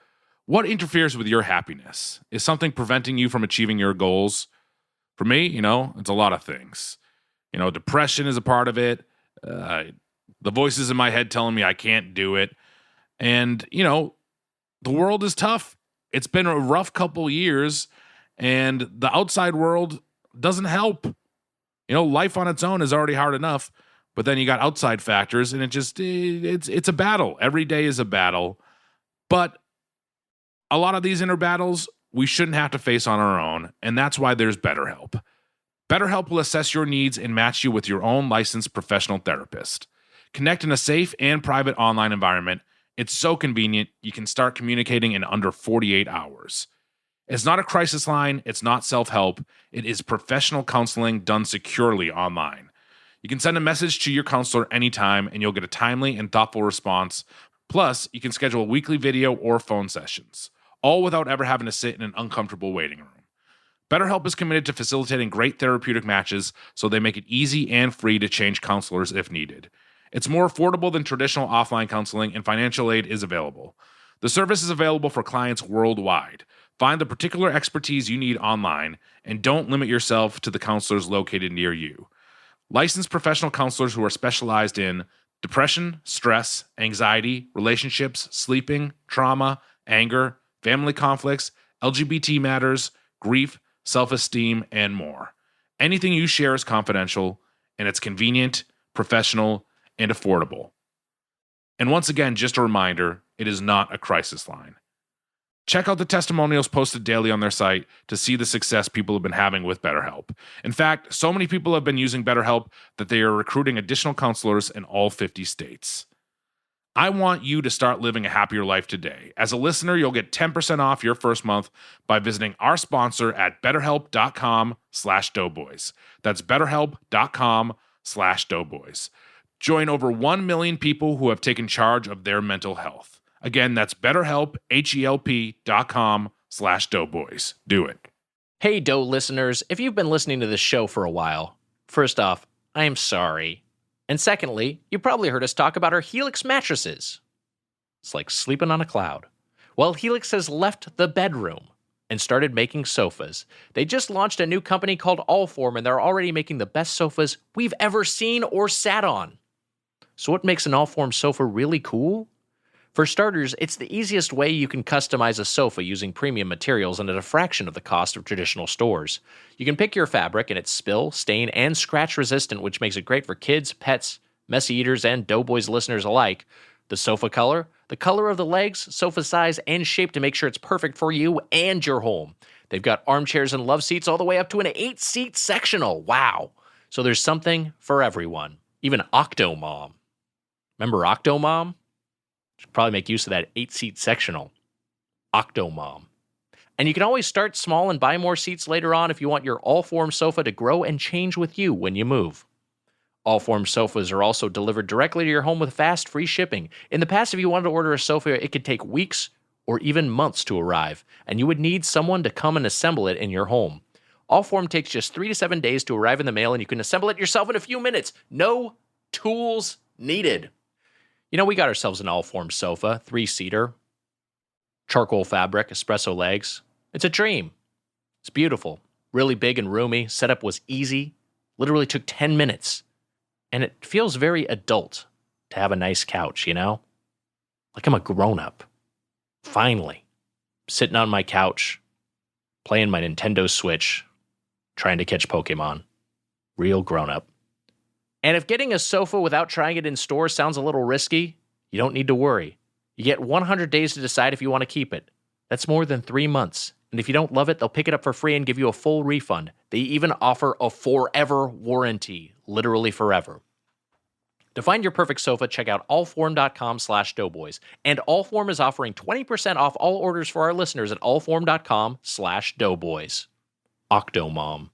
Speaker 1: What interferes with your happiness? Is something preventing you from achieving your goals? For me, it's a lot of things. Depression is a part of it. The voices in my head telling me I can't do it. And, the world is tough. It's been a rough couple years, and the outside world doesn't help. Life on its own is already hard enough, but then you got outside factors, and it's a battle. Every day is a battle. But a lot of these inner battles we shouldn't have to face on our own, and that's why there's BetterHelp. BetterHelp will assess your needs and match you with your own licensed professional therapist. Connect in a safe and private online environment. It's so convenient, you can start communicating in under 48 hours. It's not a crisis line, it's not self-help, it is professional counseling done securely online. You can send a message to your counselor anytime, and you'll get a timely and thoughtful response. Plus, you can schedule weekly video or phone sessions, all without ever having to sit in an uncomfortable waiting room. BetterHelp is committed to facilitating great therapeutic matches, so they make it easy and free to change counselors if needed. It's more affordable than traditional offline counseling, and financial aid is available. The service is available for clients worldwide. Find the particular expertise you need online, and don't limit yourself to the counselors located near you. Licensed professional counselors who are specialized in depression, stress, anxiety, relationships, sleeping, trauma, anger, family conflicts, LGBT matters, grief, self-esteem, and more. Anything you share is confidential, and it's convenient, professional, and affordable. And once again, just a reminder, it is not a crisis line. Check out the testimonials posted daily on their site to see the success people have been having with BetterHelp. In fact, so many people have been using BetterHelp that they are recruiting additional counselors in all 50 states. I want you to start living a happier life today. As a listener, you'll get 10% off your first month by visiting our sponsor at betterhelp.com/doughboys. That's betterhelp.com/doughboys. Join over 1 million people who have taken charge of their mental health. Again, that's betterhelp, HELP.com/doughboys. Do it.
Speaker 2: Hey, Dough listeners, if you've been listening to this show for a while, first off, I am sorry. And secondly, you probably heard us talk about our Helix mattresses. It's like sleeping on a cloud. Well, Helix has left the bedroom and started making sofas. They just launched a new company called Allform, and they're already making the best sofas we've ever seen or sat on. So what makes an Allform sofa really cool? For starters, it's the easiest way you can customize a sofa using premium materials and at a fraction of the cost of traditional stores. You can pick your fabric, and it's spill, stain, and scratch resistant, which makes it great for kids, pets, messy eaters, and Doughboys listeners alike. The sofa color, the color of the legs, sofa size, and shape to make sure it's perfect for you and your home. They've got armchairs and love seats all the way up to an 8-seat sectional. Wow. So there's something for everyone. Even Octomom. Remember Octomom? Should probably make use of that 8-seat sectional. Octomom. And you can always start small and buy more seats later on if you want your Allform sofa to grow and change with you when you move. Allform sofas are also delivered directly to your home with fast, free shipping. In the past, if you wanted to order a sofa, it could take weeks or even months to arrive, and you would need someone to come and assemble it in your home. Allform takes just 3 to 7 days to arrive in the mail, and you can assemble it yourself in a few minutes. No tools needed. You know, we got ourselves an Allform sofa, 3-seater, charcoal fabric, espresso legs. It's a dream. It's beautiful, really big and roomy. Setup was easy, literally took 10 minutes. And it feels very adult to have a nice couch, you know? Like I'm a grown-up. Finally, sitting on my couch, playing my Nintendo Switch, trying to catch Pokemon. Real grown-up. And if getting a sofa without trying it in store sounds a little risky, you don't need to worry. You get 100 days to decide if you want to keep it. That's more than 3 months. And if you don't love it, they'll pick it up for free and give you a full refund. They even offer a forever warranty, literally forever. To find your perfect sofa, check out allform.com/doughboys. And Allform is offering 20% off all orders for our listeners at allform.com/doughboys. Octomom.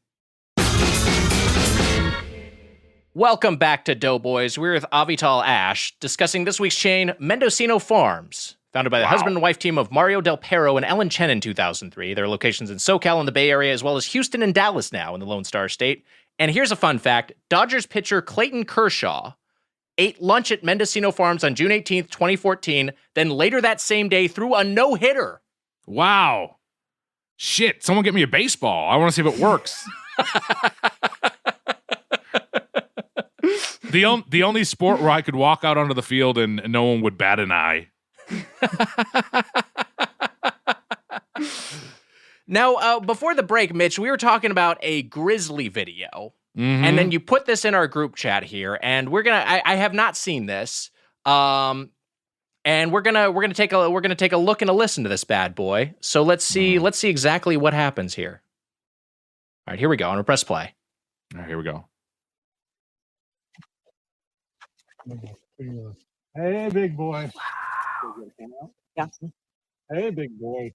Speaker 2: Welcome back to Doughboys. We're with Avital Ash discussing this week's chain, Mendocino Farms. Founded by the husband and wife team of Mario Del Perro and Ellen Chen in 2003. There are locations in SoCal and the Bay Area, as well as Houston and Dallas now in the Lone Star State. And here's a fun fact. Dodgers pitcher Clayton Kershaw ate lunch at Mendocino Farms on June 18th, 2014. Then later that same day threw a no-hitter.
Speaker 1: Wow. Shit, someone get me a baseball. I want to see if it works. The only sport where I could walk out onto the field and no one would bat an eye.
Speaker 2: Now, before the break, Mitch, we were talking about a grizzly video, and then you put this in our group chat here, and I have not seen this, and we're gonna take a look and a listen to this bad boy. So let's see exactly what happens here. All right, here we go. I'm gonna press play.
Speaker 1: All right, here we go.
Speaker 6: Hey, big boy.
Speaker 3: Yeah.
Speaker 6: Hey, big boy.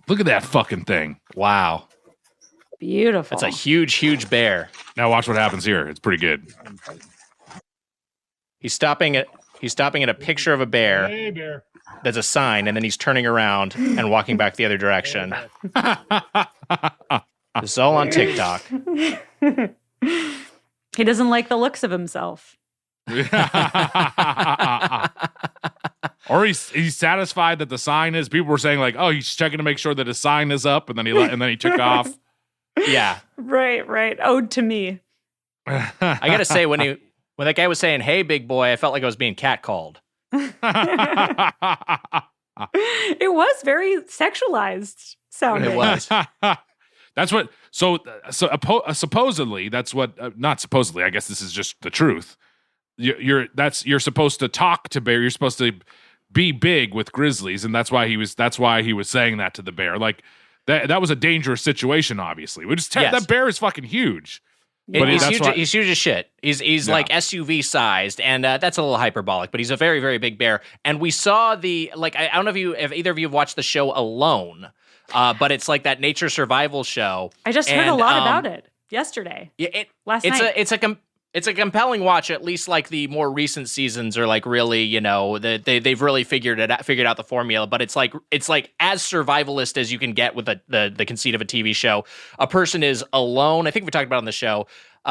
Speaker 1: Look at that fucking thing.
Speaker 2: Wow.
Speaker 5: Beautiful.
Speaker 2: That's a huge, huge bear.
Speaker 1: Now watch what happens here. It's pretty good.
Speaker 2: He's stopping at a picture of a bear.
Speaker 6: Hey, bear.
Speaker 2: there's a sign, and then he's turning around and walking back the other direction. This is all on TikTok.
Speaker 5: He doesn't like the looks of himself.
Speaker 1: Or he's satisfied that the sign is. People were saying like, "Oh, he's checking to make sure that his sign is up," and then he took off.
Speaker 2: Yeah,
Speaker 5: right. Ode to me.
Speaker 2: I gotta say, when that guy was saying, "Hey, big boy," I felt like I was being catcalled.
Speaker 5: It was very sexualized sounding.
Speaker 2: It was.
Speaker 1: That's what. So supposedly, that's what. Not supposedly. I guess this is just the truth. You're supposed to talk to bear. You're supposed to be big with grizzlies, and that's why he was saying that to the bear. Like that was a dangerous situation. Obviously, that bear is fucking huge.
Speaker 2: But he's huge as shit. He's like SUV sized, and that's a little hyperbolic. But he's a very, very big bear. And we saw I don't know if either of you have watched the show Alone, but it's like that nature survival show.
Speaker 5: I just heard a lot about it yesterday.
Speaker 2: Yeah,
Speaker 5: last night.
Speaker 2: It's a compelling watch. At least like the more recent seasons are like really, they've really figured out the formula. But it's like as survivalist as you can get with the conceit of a TV show. A person is alone. I think we talked about it on the show.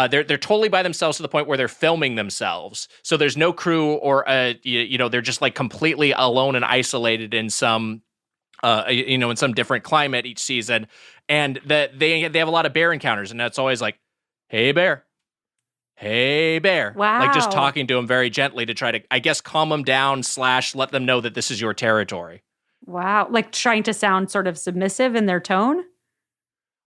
Speaker 2: They're totally by themselves to the point where they're filming themselves. So there's no crew or they're just like completely alone and isolated in some in some different climate each season. And they have a lot of bear encounters, and that's always like, "Hey bear. Hey bear."
Speaker 5: Wow.
Speaker 2: Like just talking to him very gently to try to, I guess, calm them down / let them know that this is your territory.
Speaker 5: Wow. Like trying to sound sort of submissive in their tone?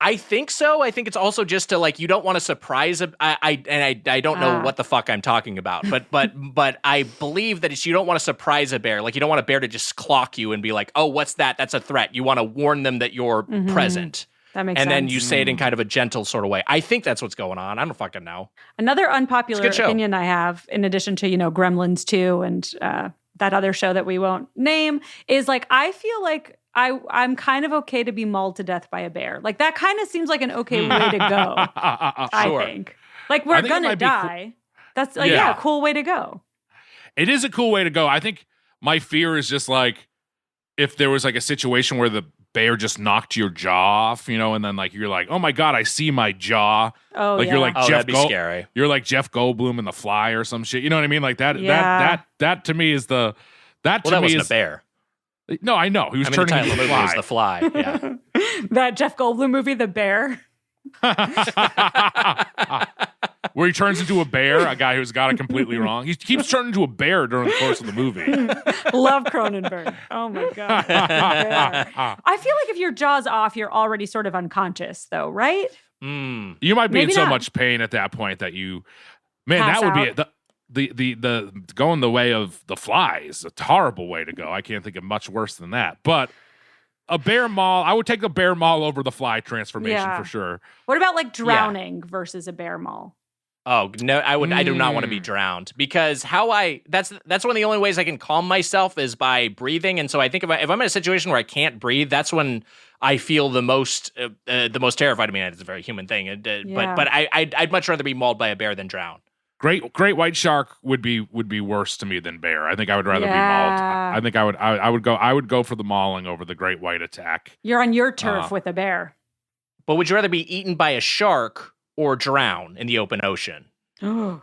Speaker 2: I think so. I think it's also just to like, you don't want to surprise I don't know what the fuck I'm talking about, but I believe that you don't want to surprise a bear. Like you don't want a bear to just clock you and be like, "Oh, what's that? That's a threat." You want to warn them that you're present.
Speaker 5: That makes sense.
Speaker 2: And then you say it in kind of a gentle sort of way. I think that's what's going on. I don't fucking know.
Speaker 5: Another unpopular opinion I have, in addition to, Gremlins 2 and that other show that we won't name, is like, I feel like I'm kind of okay to be mauled to death by a bear. Like that kind of seems like an okay way to go. I think. Like we're gonna die. That's like, a cool way to go.
Speaker 1: It is a cool way to go. I think my fear is just like, if there was like a situation where the bear just knocked your jaw off, and then like you're like, "Oh my god, I see my jaw."
Speaker 5: Oh,
Speaker 1: like you're like
Speaker 2: that'd be scary.
Speaker 1: You're like Jeff Goldblum in The Fly or some shit. You know what I mean? Like that.
Speaker 5: Yeah.
Speaker 1: That to me is the. That to
Speaker 2: that
Speaker 1: me
Speaker 2: wasn't
Speaker 1: is
Speaker 2: a bear.
Speaker 1: No, I know he was turning into
Speaker 2: the
Speaker 1: a
Speaker 2: movie
Speaker 1: fly.
Speaker 2: Was The Fly. Yeah.
Speaker 5: That Jeff Goldblum movie, The Bear.
Speaker 1: Where he turns into a bear, a guy who's got it completely wrong. He keeps turning into a bear during the course of the movie.
Speaker 5: Love Cronenberg. Oh my god. I feel like if your jaw's off, you're already sort of unconscious, though, right?
Speaker 1: You might be
Speaker 5: Maybe
Speaker 1: in so
Speaker 5: not.
Speaker 1: much pain at that point that you,
Speaker 5: Pass
Speaker 1: that would
Speaker 5: out.
Speaker 1: be the going the way of the fly is a horrible way to go. I can't think of much worse than that. But a bear maul, I would take a bear maul over the fly transformation for sure.
Speaker 5: What about like drowning versus a bear maul?
Speaker 2: Oh no, I do not want to be drowned, because that's one of the only ways I can calm myself is by breathing. And so I think if I'm in a situation where I can't breathe, that's when I feel the most terrified. I mean, it's a very human thing, but I'd much rather be mauled by a bear than drown.
Speaker 1: Great white shark would be worse to me than bear. I think I would rather be mauled. I think I would go for the mauling over the great white attack.
Speaker 5: You're on your turf with a bear.
Speaker 2: But would you rather be eaten by a shark or drown in the open ocean?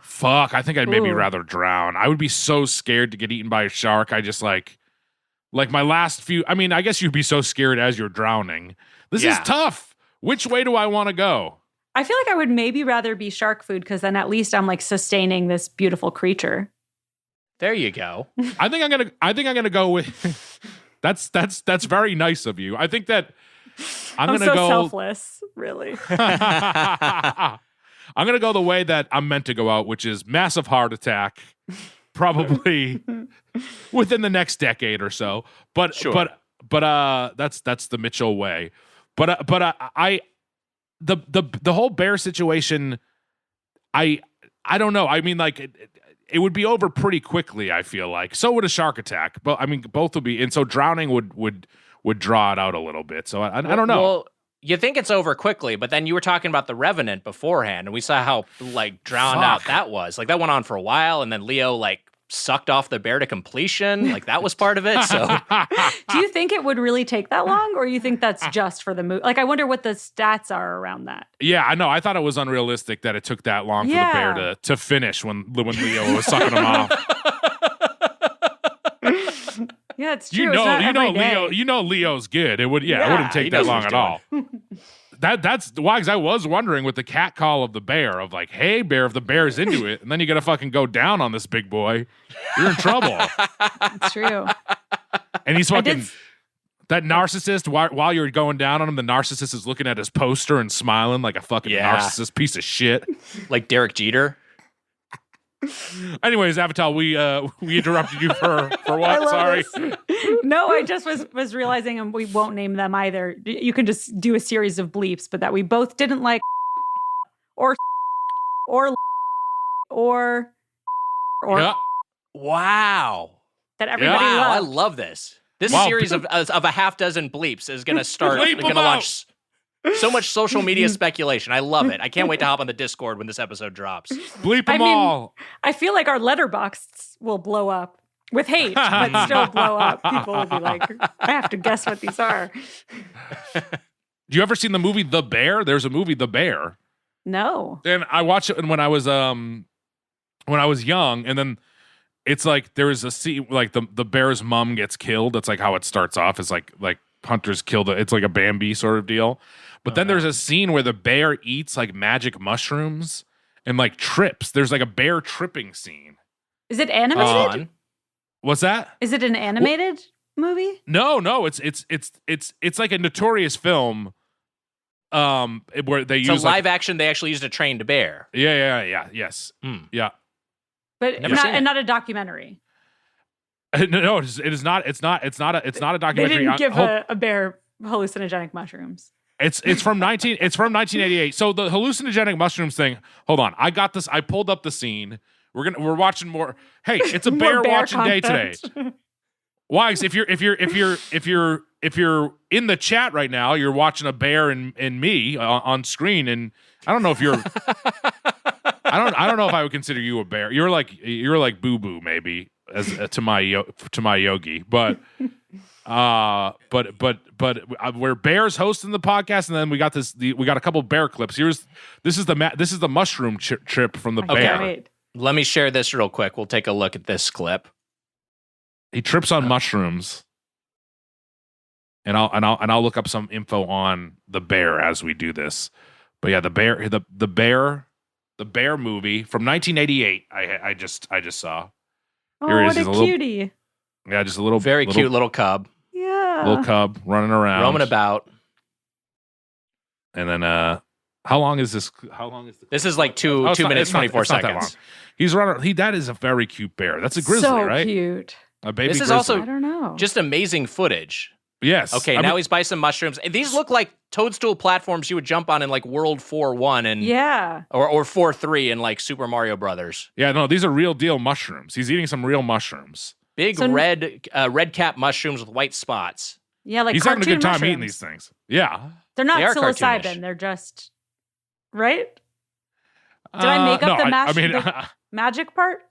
Speaker 1: Fuck, I think I'd maybe rather drown. I would be so scared to get eaten by a shark. I just like my last few. I mean, I guess you'd be so scared as you're drowning. This is tough. Which way do I want to go?
Speaker 5: I feel like I would maybe rather be shark food, because then at least I'm like sustaining this beautiful creature.
Speaker 2: There you go.
Speaker 1: I think I'm gonna go with. That's very nice of you. I think that I'm gonna go
Speaker 5: selfless, really.
Speaker 1: I'm gonna go the way that I'm meant to go out, which is massive heart attack, probably within the next decade or so. But
Speaker 2: sure.
Speaker 1: but that's the Mitchell way. But the whole bear situation, I don't know. I mean, like it would be over pretty quickly. I feel like so would a shark attack. But I mean, both would be, and so drowning would draw it out a little bit. So I don't know.
Speaker 2: Well, you think it's over quickly, but then you were talking about The Revenant beforehand, and we saw how like drowned out that was. Like that went on for a while, and then Leo like sucked off the bear to completion. Like that was part of it. So
Speaker 5: do you think it would really take that long, or you think that's just for the movie? Like, I wonder what the stats are around that.
Speaker 1: Yeah, I know. I thought it was unrealistic that it took that long for the bear to finish when Leo was sucking him off.
Speaker 5: Yeah, it's true.
Speaker 1: Leo's good. It wouldn't take that long at all. That's why, because I was wondering with the cat call of the bear of like, hey bear, if the bear's into it, and then you gotta fucking go down on this big boy, you're in trouble.
Speaker 5: It's true.
Speaker 1: And he's fucking that narcissist. While you're going down on him, the narcissist is looking at his poster and smiling like a fucking narcissist piece of shit,
Speaker 2: like Derek Jeter.
Speaker 1: Anyways, Avatar, we interrupted you for what? Sorry.
Speaker 5: No, I just was realizing, and we won't name them either. You can just do a series of bleeps, but that we both didn't like or
Speaker 1: yeah.
Speaker 2: Wow.
Speaker 5: That everybody loved.
Speaker 2: I love this. This series of a half dozen bleeps is going to start. Going to launch so much social media speculation. I love it. I can't wait to hop on the Discord when this episode drops.
Speaker 1: Bleep them all.
Speaker 5: I feel like our letterbox will blow up with hate, but still blow up. People will be like, I have to guess what these are.
Speaker 1: Do you ever seen the movie The Bear? There's a movie The Bear.
Speaker 5: No.
Speaker 1: And I watched it when I was young, and then it's like there is a scene like the bear's mom gets killed. That's like how it starts off. It's like hunters kill it's like a Bambi sort of deal. But then there's a scene where the bear eats like magic mushrooms and like trips. There's like a bear tripping scene.
Speaker 5: Is it animated?
Speaker 1: What's that?
Speaker 5: Is it an animated movie?
Speaker 1: No. It's like a notorious film. Where they use
Speaker 2: live action. They actually used a trained bear.
Speaker 1: Yeah. Yes. Yeah.
Speaker 5: But not a documentary.
Speaker 1: No, it is not. It's not a documentary.
Speaker 5: They didn't give a bear hallucinogenic mushrooms.
Speaker 1: It's from 1988. So the hallucinogenic mushrooms thing. Hold on, I got this. I pulled up the scene. We're watching more. Hey, it's a bear watching
Speaker 5: content.
Speaker 1: Day today. Wags, if you're in the chat right now, you're watching a bear and me on screen, and I don't know if you're. I don't know if I would consider you a bear. You're like Boo Boo maybe as to my Yogi, but we're bears hosting the podcast, and then we got we got a couple bear clips. This is the mushroom trip from the bear.
Speaker 5: Wait.
Speaker 2: Let me share this real quick. We'll take a look at this clip.
Speaker 1: He trips on mushrooms, and I'll look up some info on the bear as we do this. But yeah, the bear movie from 1988. I just saw.
Speaker 5: Oh, what a cutie!
Speaker 1: Yeah, just a little
Speaker 2: very cute little cub.
Speaker 5: Yeah,
Speaker 1: little cub running around,
Speaker 2: roaming about.
Speaker 1: And then, how long is this?
Speaker 2: This is like 2 minutes 24 seconds.
Speaker 1: He's running. That is a very cute bear. That's a grizzly, right?
Speaker 5: So cute.
Speaker 1: A baby
Speaker 2: this is
Speaker 1: grizzly.
Speaker 2: also
Speaker 5: I don't know.
Speaker 2: Just amazing footage.
Speaker 1: Yes.
Speaker 2: Okay, now he's by some mushrooms. These look like toadstool platforms you would jump on in like World 4-1 and or 4-3 in like Super Mario Brothers.
Speaker 1: Yeah, no, these are real deal mushrooms. He's eating some real mushrooms.
Speaker 2: Big red cap mushrooms with white spots.
Speaker 5: Yeah, like
Speaker 1: he's having a good time
Speaker 5: mushrooms.
Speaker 1: eating these things. Yeah,
Speaker 5: they're not psilocybin.
Speaker 2: Cartoonish.
Speaker 5: They're just right. Did I make up the magic part?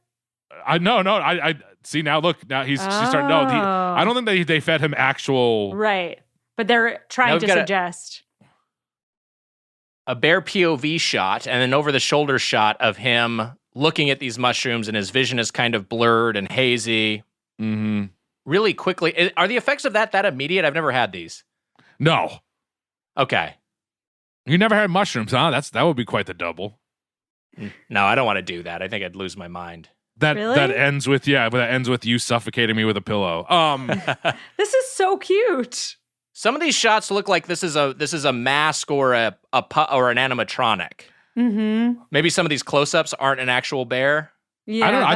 Speaker 1: No. I see now. Look, now he's starting. No, I don't think they fed him actual.
Speaker 5: Right, but they're trying to suggest
Speaker 2: a bear POV shot and an over the shoulder shot of him looking at these mushrooms, and his vision is kind of blurred and hazy.
Speaker 1: Mm-hmm.
Speaker 2: Really quickly, are the effects of that immediate? I've never had these.
Speaker 1: No.
Speaker 2: Okay.
Speaker 1: You never had mushrooms, huh? That would be quite the double.
Speaker 2: No, I don't want to do that. I think I'd lose my mind.
Speaker 1: That ends with you suffocating me with a pillow.
Speaker 5: This is so cute.
Speaker 2: Some of these shots look like this is a mask or an animatronic.
Speaker 5: Mm-hmm.
Speaker 2: Maybe some of these close-ups aren't an actual bear.
Speaker 5: Yeah,
Speaker 1: I don't know.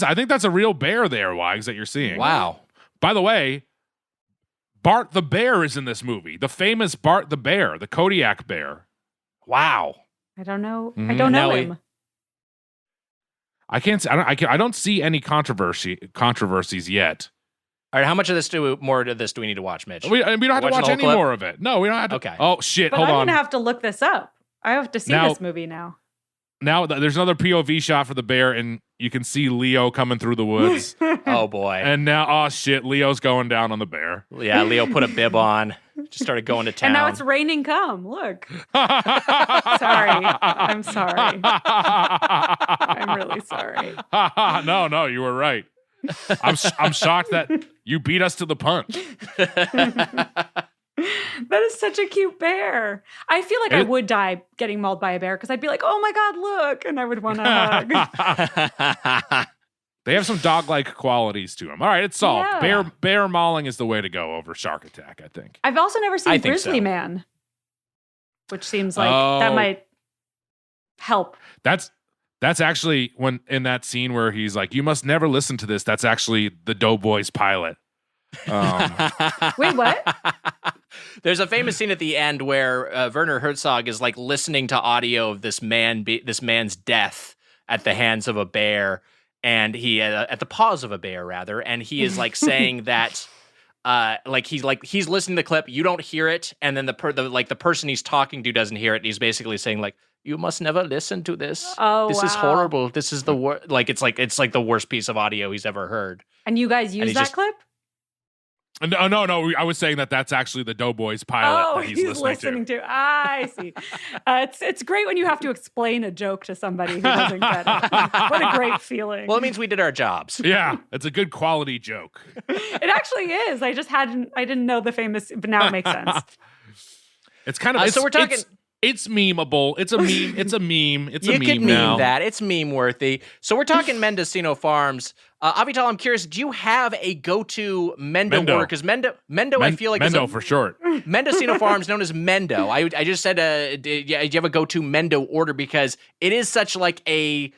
Speaker 1: I think that's a real bear there, Wags, that you're seeing.
Speaker 2: Wow.
Speaker 1: By the way, Bart the Bear is in this movie. The famous Bart the Bear, the Kodiak bear.
Speaker 2: Wow.
Speaker 5: I don't know.
Speaker 1: Mm-hmm.
Speaker 5: I don't know him.
Speaker 1: I don't see any controversies yet.
Speaker 2: All right, how much of this do we need to watch, Mitch?
Speaker 1: We don't have to watch any more of it. No, we don't have to.
Speaker 2: Okay.
Speaker 1: Oh shit!
Speaker 5: But
Speaker 1: Hold
Speaker 5: I'm
Speaker 1: on.
Speaker 5: gonna have to look this up. I have to see this movie now.
Speaker 1: there's another POV shot for the bear, and you can see Leo coming through the woods.
Speaker 2: Oh boy.
Speaker 1: And now, oh shit, Leo's going down on the bear.
Speaker 2: Yeah, Leo put a bib on, just started going to town.
Speaker 5: And now it's raining cum. Look. Sorry. I'm sorry. I'm really sorry.
Speaker 1: No, you were right. I'm shocked that you beat us to the punch.
Speaker 5: That is such a cute bear. I feel like I would die getting mauled by a bear because I'd be like, oh my God, look. And I would want to hug.
Speaker 1: They have some dog-like qualities to them. All right, it's solved.
Speaker 5: Yeah.
Speaker 1: Bear mauling is the way to go over Shark Attack, I think.
Speaker 5: I've also never seen Grizzly Man, which seems like that might help.
Speaker 1: That's actually when in that scene where he's like, you must never listen to this. That's actually the Doughboys pilot.
Speaker 5: Wait, what?
Speaker 2: There's a famous scene at the end where Werner Herzog is like listening to audio of this man's death at the hands of a bear, and he at the paws of a bear rather, and he is like saying that he's listening to the clip, you don't hear it, and then the person he's talking to doesn't hear it. And he's basically saying like, you must never listen to this.
Speaker 5: Oh,
Speaker 2: this is horrible. This is the worst. Like it's like the worst piece of audio he's ever heard.
Speaker 5: And you guys use that clip?
Speaker 1: No. I was saying that's actually the Doughboys pilot that he's listening to.
Speaker 5: I see. It's great when you have to explain a joke to somebody who doesn't get it. What a great feeling.
Speaker 2: Well, it means we did our jobs.
Speaker 1: Yeah, it's a good quality joke.
Speaker 5: It actually is. I didn't know the famous, but now it makes sense.
Speaker 1: It's kind of
Speaker 2: so we're talking.
Speaker 1: It's memeable. It's a meme. It's a meme. It's a meme.
Speaker 2: You could meme that. It's meme worthy. So we're talking Mendocino Farms. Avital, I'm curious. Do you have a go-to Mendo order? Because Mendo, I feel like
Speaker 1: Mendo for short.
Speaker 2: Mendocino Farms, known as Mendo. I just said, do you have a go-to Mendo order? Because it is such like a.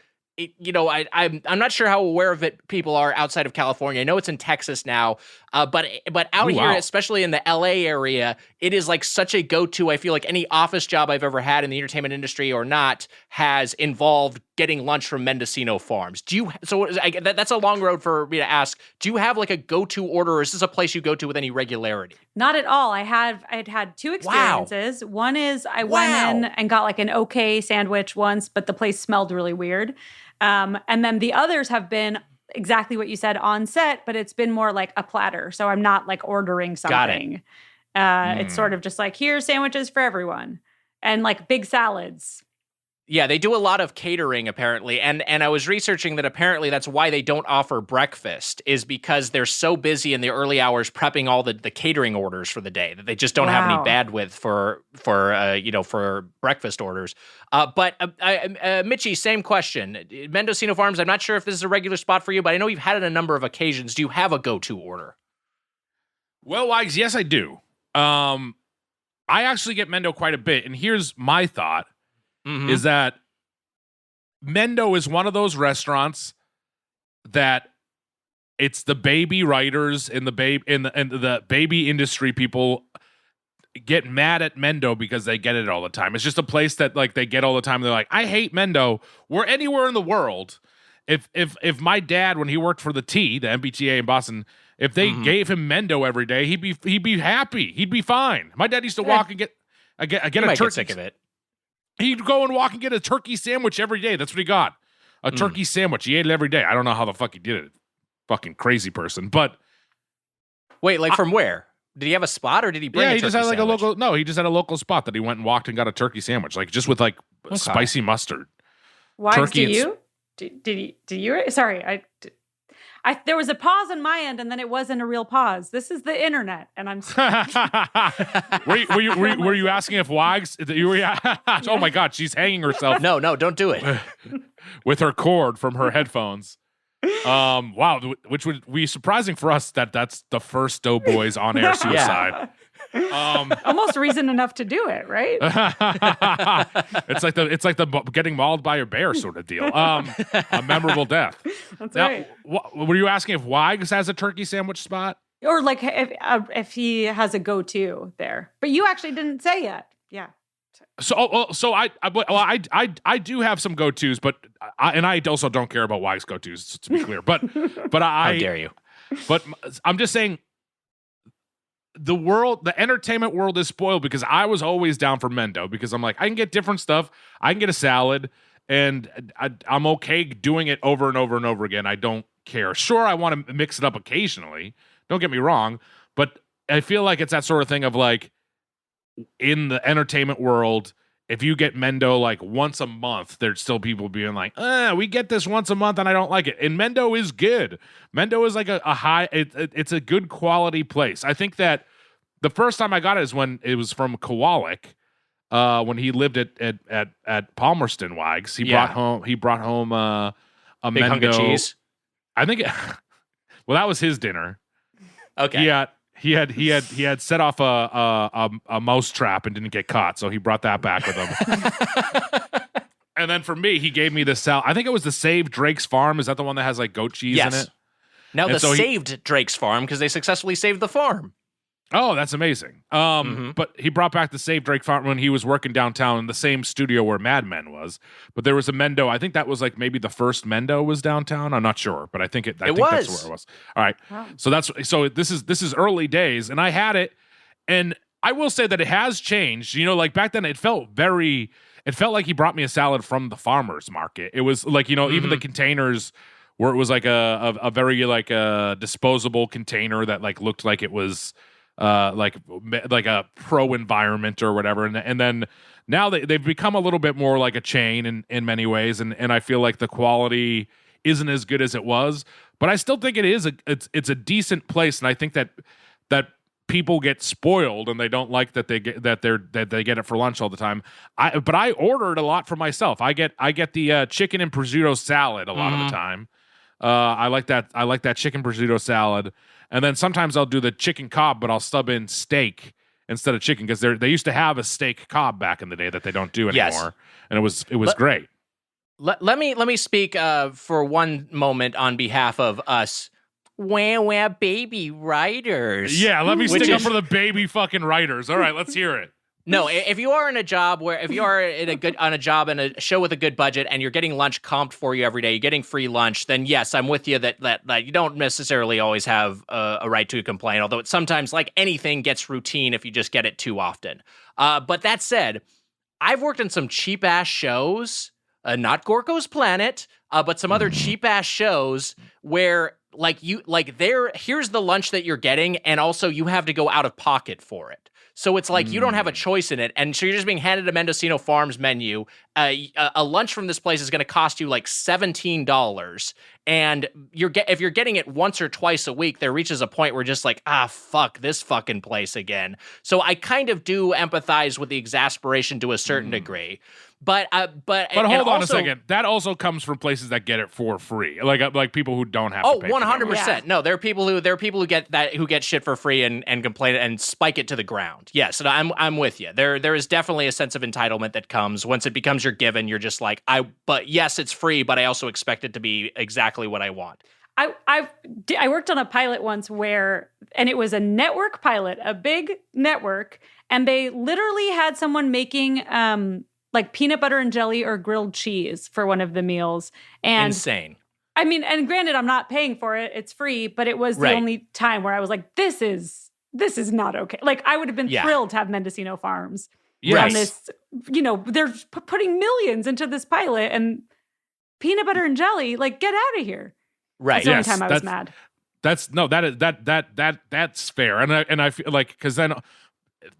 Speaker 2: I'm not sure how aware of it people are outside of California. I know it's in Texas now, but out here, especially in the LA area, it is like such a go-to. I feel like any office job I've ever had in the entertainment industry or not has involved getting lunch from Mendocino Farms. That's a long road for me to ask. Do you have like a go-to order, or is this a place you go to with any regularity?
Speaker 5: Not at all. I'd had two experiences. Wow. One is I went in and got like an okay sandwich once, but the place smelled really weird. And then the others have been exactly what you said on set, but it's been more like a platter. So I'm not like ordering something. Got it. It's sort of just like, here's sandwiches for everyone and like big salads.
Speaker 2: Yeah, they do a lot of catering apparently, and I was researching that apparently that's why they don't offer breakfast, is because they're so busy in the early hours prepping all the catering orders for the day that they just don't have any bandwidth for breakfast orders. But Mitchie, same question. Mendocino Farms, I'm not sure if this is a regular spot for you, but I know you've had it a number of occasions. Do you have a go-to order?
Speaker 1: Well, Wags, yes, I do. I actually get Mendo quite a bit, and here's my thought. Mm-hmm. Is that Mendo is one of those restaurants that it's the baby writers and the baby industry people get mad at Mendo because they get it all the time. It's just a place that like they get all the time. They're like, I hate Mendo. We're anywhere in the world. If my dad, when he worked for the MBTA in Boston, if they gave him Mendo every day, he'd be happy. He'd be fine. My dad used to walk and get a turkey.
Speaker 2: Get sick of it.
Speaker 1: He'd go and walk and get a turkey sandwich every day. That's what he got. A turkey sandwich. He ate it every day. I don't know how the fuck he did it. Fucking crazy person. But
Speaker 2: wait, like from where? Did he have a spot or did he bring a turkey
Speaker 1: just had like
Speaker 2: sandwich?
Speaker 1: he just had a local spot that he went and walked and got a turkey sandwich, like just with like spicy mustard.
Speaker 5: Why do you? Did you? Sorry, there was a pause on my end, and then it wasn't a real pause. This is the internet, and I'm.
Speaker 1: were you asking if Wags? Oh my God, she's hanging herself.
Speaker 2: No, don't do it.
Speaker 1: With her cord from her headphones. Wow, which would be surprising for us that's the first Doughboys on air suicide.
Speaker 5: Almost reason enough to do it, right?
Speaker 1: It's like the getting mauled by a bear sort of deal. A memorable death.
Speaker 5: That's right.
Speaker 1: Were you asking if Wags has a turkey sandwich spot,
Speaker 5: or like if he has a go-to there? But you actually didn't say yet. Yeah.
Speaker 1: So I do have some go-tos, but I also don't care about Wags go-tos, to be clear. But
Speaker 2: how dare you?
Speaker 1: But I'm just saying. The entertainment world is spoiled because I was always down for Mendo because I'm like, I can get different stuff. I can get a salad and I'm okay doing it over and over and over again. I don't care. Sure, I want to mix it up occasionally. Don't get me wrong, but I feel like it's that sort of thing of like in the entertainment world, if you get Mendo like once a month, there's still people being like, we get this once a month and I don't like it. And Mendo is good. Mendo is like a high, it's a good quality place. I think that the first time I got it is when it was from Kowalik, when he lived at Palmerston Wags. He brought home a
Speaker 2: big
Speaker 1: Mendo
Speaker 2: hunk of cheese.
Speaker 1: I think well, that was his dinner.
Speaker 2: Okay.
Speaker 1: He had set off a mouse trap and didn't get caught, so he brought that back with him. And then for me, he gave me the salad. I think it was the Saved Drake's Farm. Is that the one that has like goat cheese in it?
Speaker 2: Now and saved Drake's Farm because they successfully saved the farm.
Speaker 1: Oh, that's amazing. But he brought back the Save Drake Farm when he was working downtown in the same studio where Mad Men was. But there was a Mendo. I think that was like maybe the first Mendo was downtown. I'm not sure, but I think that's where it was. All right. Wow. So this is early days, and I had it, and I will say that it has changed. You know, like back then, it felt like he brought me a salad from the farmer's market. It was like, you know, even the containers where it was like a very like a disposable container that like looked like it was like a pro environment or whatever, and then now they've become a little bit more like a chain in many ways, and I feel like the quality isn't as good as it was, but I still think it's a decent place, and I think that people get spoiled and they don't like that they get it for lunch all the time. But I order it a lot for myself. I get the chicken and prosciutto salad a lot of the time. I like that chicken prosciutto salad. And then sometimes I'll do the chicken cob, but I'll stub in steak instead of chicken because they used to have a steak cob back in the day that they don't do anymore,
Speaker 2: yes.
Speaker 1: And it was great.
Speaker 2: Let me speak for one moment on behalf of us. Wah baby writers.
Speaker 1: Yeah, let me stick up for the baby fucking writers. All right, let's hear it.
Speaker 2: No, if you are in a job on a job and a show with a good budget and you're getting lunch comped for you every day, you're getting free lunch, then yes, I'm with you that you don't necessarily always have a right to complain, although it sometimes, like anything, gets routine if you just get it too often. But that said, I've worked on some cheap-ass shows, not Gorko's Planet, but some other cheap-ass shows where here's the lunch that you're getting, and also you have to go out of pocket for it. So it's like you don't have a choice in it, and so you're just being handed a Mendocino Farms menu. A lunch from this place is going to cost you like $17, and if you're getting it once or twice a week, there reaches a point where just like, fuck this fucking place again. So I kind of do empathize with the exasperation to a certain degree. But
Speaker 1: hold on a second. That also comes from places that get it for free, like people who don't have.
Speaker 2: Oh,
Speaker 1: to pay
Speaker 2: 100%. No, there are people who get shit for free and complain and spike it to the ground. Yes, and I'm with you. There is definitely a sense of entitlement that comes once it becomes your given. You're just like, but yes, it's free, but I also expect it to be exactly what I want.
Speaker 5: I worked on a pilot once and it was a network pilot, a big network, and they literally had someone making like peanut butter and jelly or grilled cheese for one of the meals. And
Speaker 2: insane.
Speaker 5: I mean, and granted, I'm not paying for it. It's free, but it was the only time where I was like, this is not okay. Like, I would have been thrilled to have Mendocino Farms on this, you know, they're putting millions into this pilot and peanut butter and jelly, like, get out of here.
Speaker 2: Right.
Speaker 5: That's the only time I was mad.
Speaker 1: That's fair. And I feel like, because then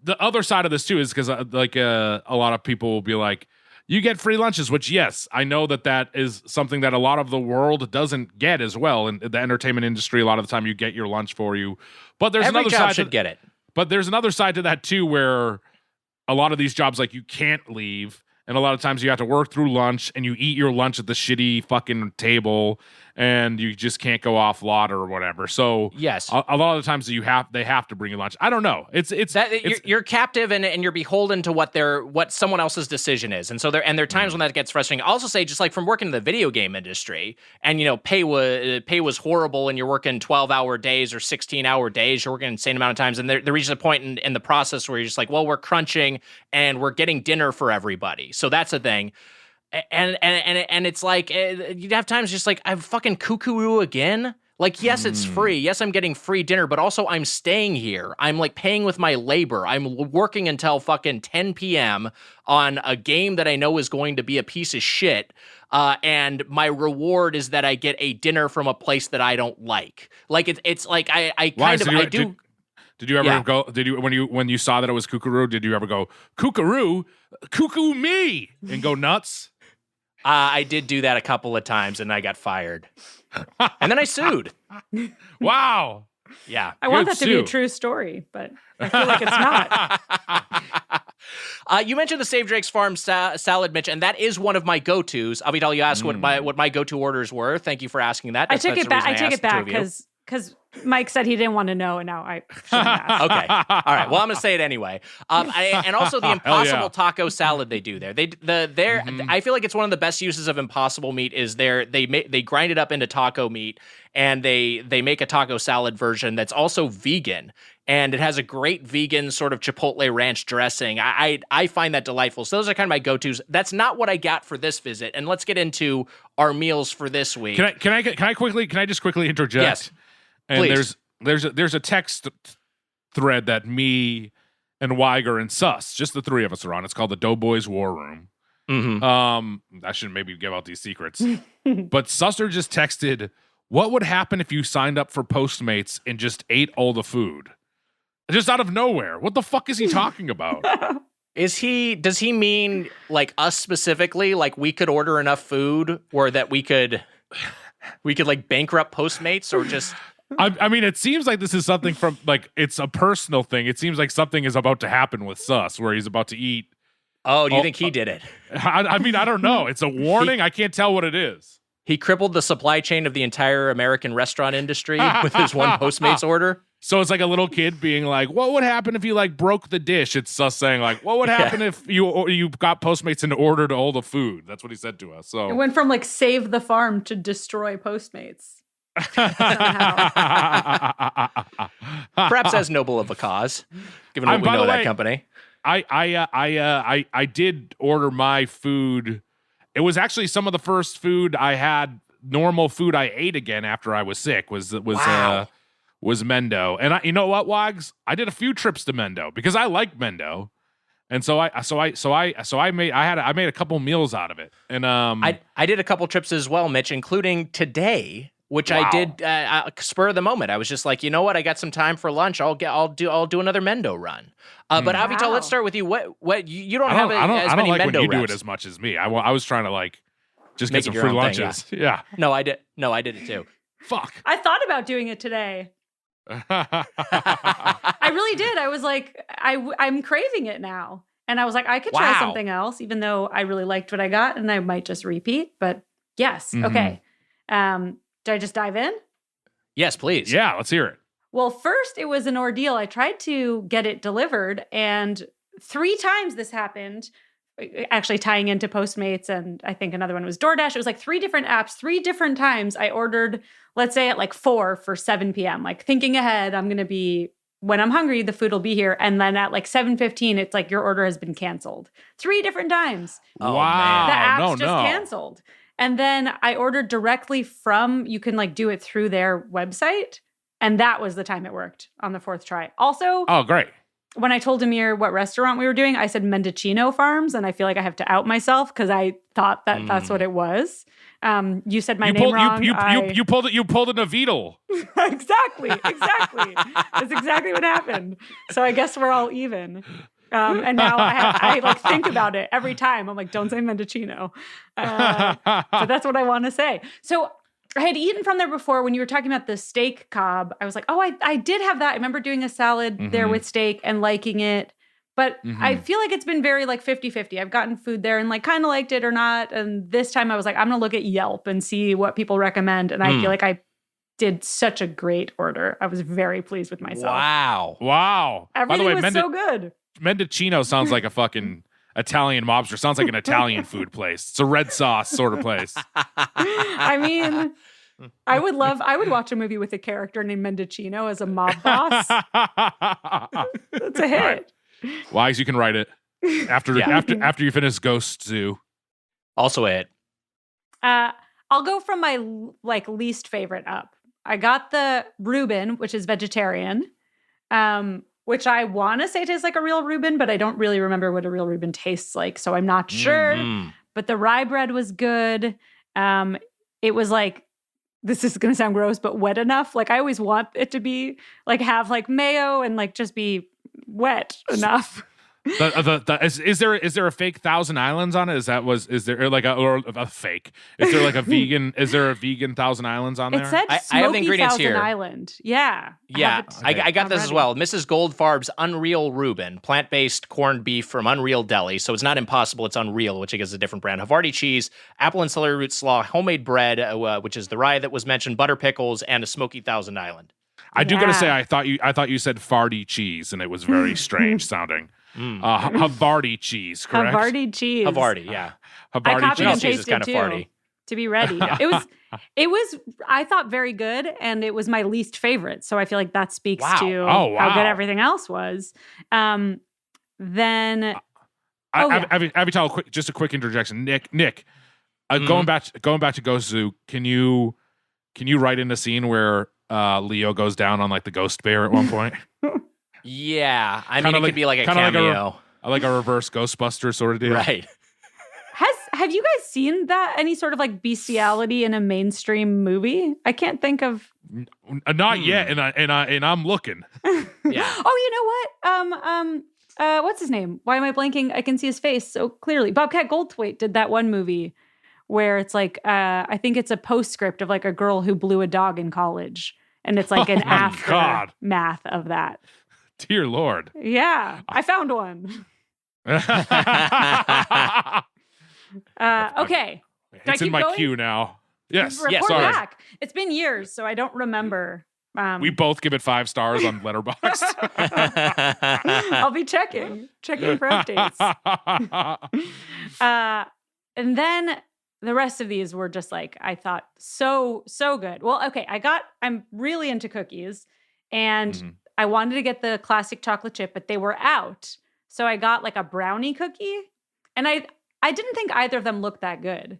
Speaker 1: the other side of this too is because a lot of people will be like, you get free lunches, which yes, I know that is something that a lot of the world doesn't get as well. In the entertainment industry, a lot of the time you get your lunch for you, but there's
Speaker 2: every
Speaker 1: another
Speaker 2: job
Speaker 1: side
Speaker 2: should get it.
Speaker 1: But there's another side to that too, where a lot of these jobs, like, you can't leave, and a lot of times you have to work through lunch, and you eat your lunch at the shitty fucking table, and you just can't go off lot or whatever. So
Speaker 2: yes,
Speaker 1: a lot of the times they have to bring you lunch. I don't know.
Speaker 2: You're captive and you're beholden to what someone else's decision is, and so there are times when that gets frustrating. I'll also say, just like from working in the video game industry, and you know, pay was horrible, and you're working 12-hour days or 16-hour days. You're working an insane amount of times, and there reaches a point in the process where you're just like, well, we're crunching and we're getting dinner for everybody. So that's a thing. And it's like you'd have times just like, I'm fucking cuckoo again. Like, yes, it's free. Yes, I'm getting free dinner, but also I'm staying here. I'm like paying with my labor. I'm working until fucking 10 p.m. on a game that I know is going to be a piece of shit. And my reward is that I get a dinner from a place that I don't like. Like, it's like I do.
Speaker 1: Did you ever go? Did you when you saw that it was Kookaroo? Did you ever go Kookaroo, cuckoo me, and go nuts?
Speaker 2: I did do that a couple of times, and I got fired. And then I sued.
Speaker 1: Wow.
Speaker 2: Yeah.
Speaker 5: I want that to be a true story, but I feel like it's not.
Speaker 2: You mentioned the Save Drake's Farm salad, Mitch, and that is one of my go-tos. Avital, you asked what my go-to orders were. Thank you for asking that.
Speaker 5: I take it back because Mike said he didn't want to know, and now I shouldn't ask.
Speaker 2: Okay. All right. Well, I'm going to say it anyway. And also the Impossible Taco salad they do there. I feel like it's one of the best uses of Impossible meat is they grind it up into taco meat, and they make a taco salad version that's also vegan, and it has a great vegan sort of chipotle ranch dressing. I find that delightful. So those are kind of my go-tos. That's not what I got for this visit. And let's get into our meals for this week.
Speaker 1: Can I just quickly interject?
Speaker 2: Yes.
Speaker 1: And
Speaker 2: please.
Speaker 1: there's a text thread that me and Weiger and Sus, just the three of us, are on. It's called the Doughboys War Room.
Speaker 2: Mm-hmm.
Speaker 1: I shouldn't maybe give out these secrets, but Susser just texted, "What would happen if you signed up for Postmates and just ate all the food, just out of nowhere?" What the fuck is he talking about?
Speaker 2: Does he mean like us specifically? Like we could order enough food, or that we could like bankrupt Postmates, or just?
Speaker 1: I mean, it seems like this is something from like it's a personal thing. It seems like something is about to happen with Sus, where he's about to eat.
Speaker 2: Oh, do you think he did it?
Speaker 1: I mean, I don't know. It's a warning. I can't tell what it is.
Speaker 2: He crippled the supply chain of the entire American restaurant industry with his one Postmates order.
Speaker 1: So it's like a little kid being like, "What would happen if you like broke the dish?" It's us saying like, "What would happen if you got Postmates and ordered all the food?" That's what he said to us. So
Speaker 5: it went from like save the farm to destroy Postmates.
Speaker 2: Perhaps as noble of a cause, given what we know of that company.
Speaker 1: I did order my food. It was actually some of the first food I had, normal food I ate again after I was sick. Was Mendo. And you know what, Wags? I did a few trips to Mendo because I like Mendo. And so I made a couple meals out of it. And
Speaker 2: I did a couple trips as well, Mitch, including today, which I did spur of the moment. I was just like, you know what? I got some time for lunch. I'll do another Mendo run. But Avital, let's start with you. What you don't have as many Mendo reps. I don't like when you do
Speaker 1: it as much as me. I was trying to like just get some free lunches.
Speaker 2: Thing, yeah. No, I did it too.
Speaker 1: Fuck.
Speaker 5: I thought about doing it today. I really did. I was like, I'm craving it now. And I was like, I could try something else, even though I really liked what I got, and I might just repeat. But yes, okay. Did I just dive in?
Speaker 2: Yes, please.
Speaker 1: Yeah, let's hear it.
Speaker 5: Well, first, it was an ordeal. I tried to get it delivered, and 3 times this happened, actually tying into Postmates, and I think another one was DoorDash. It was like 3 different apps, 3 different times. I ordered, let's say at like 4 for 7 p.m., like thinking ahead, I'm going to be, when I'm hungry, the food will be here. And then at like 7:15, it's like your order has been canceled. 3 different times.
Speaker 1: Oh, wow.
Speaker 5: The app's just canceled. And then I ordered directly from, you can like do it through their website. And that was the time it worked on the 4th try. Also,
Speaker 1: oh, great.
Speaker 5: When I told Amir what restaurant we were doing, I said Mendocino Farms. And I feel like I have to out myself because I thought that that's what it was. You said my name wrong.
Speaker 1: You pulled a Navidal.
Speaker 5: Exactly. That's exactly what happened. So I guess we're all even. And now I like think about it every time. I'm like, don't say Mendocino. But that's what I want to say. So I had eaten from there before when you were talking about the steak cob. I was like, oh, I did have that. I remember doing a salad there with steak and liking it. But I feel like it's been very like 50-50. I've gotten food there and like kind of liked it or not. And this time I was like, I'm going to look at Yelp and see what people recommend. And I feel like I did such a great order. I was very pleased with myself.
Speaker 1: Wow.
Speaker 5: Everything was so good.
Speaker 1: Mendocino sounds like a fucking Italian mobster. Sounds like an Italian food place. It's a red sauce sort of place.
Speaker 5: I mean, I would watch a movie with a character named Mendocino as a mob boss. That's a hit.
Speaker 1: Right. Wise, you can write it after you finish Ghost Zoo.
Speaker 2: Also a hit.
Speaker 5: I'll go from my like least favorite up. I got the Reuben, which is vegetarian, which I want to say tastes like a real Reuben, but I don't really remember what a real Reuben tastes like, so I'm not sure. But the rye bread was good. It was like, this is going to sound gross, but wet enough. Like I always want it to be like have like mayo and like just be wet enough.
Speaker 1: Is there a fake Thousand Islands on it? Is there like a fake? Is there like a vegan? Is there a vegan Thousand Islands on there?
Speaker 5: It said
Speaker 2: I have the ingredients
Speaker 5: Thousand
Speaker 2: here.
Speaker 5: Island. Yeah.
Speaker 2: Yeah, I got this as well. Mrs. Goldfarb's Unreal Reuben, plant-based corned beef from Unreal Deli. So it's not impossible, it's Unreal, which I guess is a different brand. Havarti cheese, apple and celery root slaw, homemade bread, which is the rye that was mentioned, butter pickles, and a smoky Thousand Island.
Speaker 1: I do gotta say, I thought you said farty cheese, and it was very strange sounding. Havarti cheese, correct?
Speaker 5: Havarti cheese.
Speaker 2: Havarti, yeah.
Speaker 1: Havarti
Speaker 2: cheese is kind of farty.
Speaker 5: To be ready. It was I thought very good, and it was my least favorite. So I feel like that speaks to how good everything else was. Then
Speaker 1: Avital, just a quick interjection. Nick, going back to Ghost Zoo, can you write in a scene where Leo goes down on like the ghost bear at one point?
Speaker 2: Yeah, I mean, it could be like a cameo.
Speaker 1: Like a reverse Ghostbuster sort of deal.
Speaker 2: Right.
Speaker 5: Have you guys seen that, any sort of like bestiality in a mainstream movie? I can't think of.
Speaker 1: Not yet, and I'm looking.
Speaker 2: Yeah.
Speaker 5: Oh, you know what? What's his name? Why am I blanking? I can see his face so clearly. Bobcat Goldthwait did that one movie where it's like I think it's a postscript of like a girl who blew a dog in college, and it's like an aftermath of that.
Speaker 1: Dear Lord.
Speaker 5: Yeah, I found one. Okay.
Speaker 1: It's in my queue now. Yes.
Speaker 5: Report
Speaker 1: sorry.
Speaker 5: back. It's been years, so I don't remember.
Speaker 1: We both give it 5 stars on Letterboxd.
Speaker 5: I'll be checking for updates. And then the rest of these were just like, I thought so good. Well, okay, I'm really into cookies, and I wanted to get the classic chocolate chip, but they were out. So I got like a brownie cookie, and I didn't think either of them looked that good,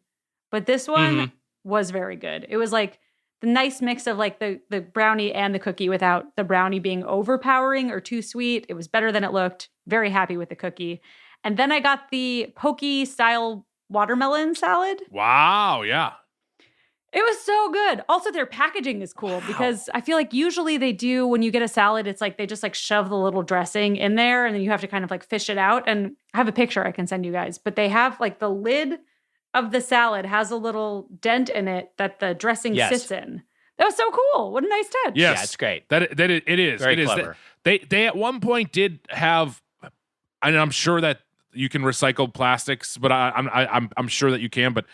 Speaker 5: but this one was very good. It was like the nice mix of like the brownie and the cookie without the brownie being overpowering or too sweet. It was better than it looked. Very happy with the cookie. And then I got the Poke style watermelon salad.
Speaker 1: Wow, yeah.
Speaker 5: It was so good. Also, their packaging is cool because I feel like usually they do, when you get a salad, it's like they just like shove the little dressing in there and then you have to kind of like fish it out. And I have a picture I can send you guys, but they have like the lid of the salad has a little dent in it that the dressing sits in. That was so cool. What a nice touch.
Speaker 1: Yes.
Speaker 2: Yeah, it's great.
Speaker 1: It is.
Speaker 2: Very clever.
Speaker 1: They at one point did have, and I'm sure that you can recycle plastics, but I'm sure that you can, but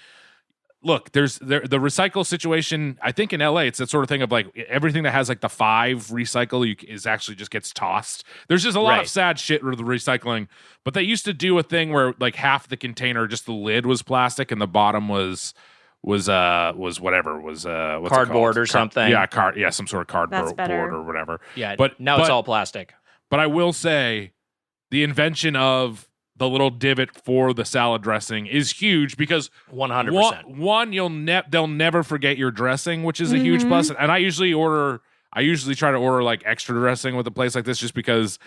Speaker 1: look, the recycle situation, I think in LA, it's that sort of thing of like everything that has like the 5 recycle is actually just gets tossed. There's just a lot of sad shit with the recycling, but they used to do a thing where like half the container, just the lid was plastic and the bottom was whatever, what's
Speaker 2: cardboard or something.
Speaker 1: Yeah, some sort of cardboard board or whatever.
Speaker 2: Yeah, but now it's all plastic.
Speaker 1: But I will say the invention of the little divot for the salad dressing is huge because
Speaker 2: 100%.
Speaker 1: One, they'll never forget your dressing, which is a huge plus. And I usually try to order like extra dressing with a place like this just because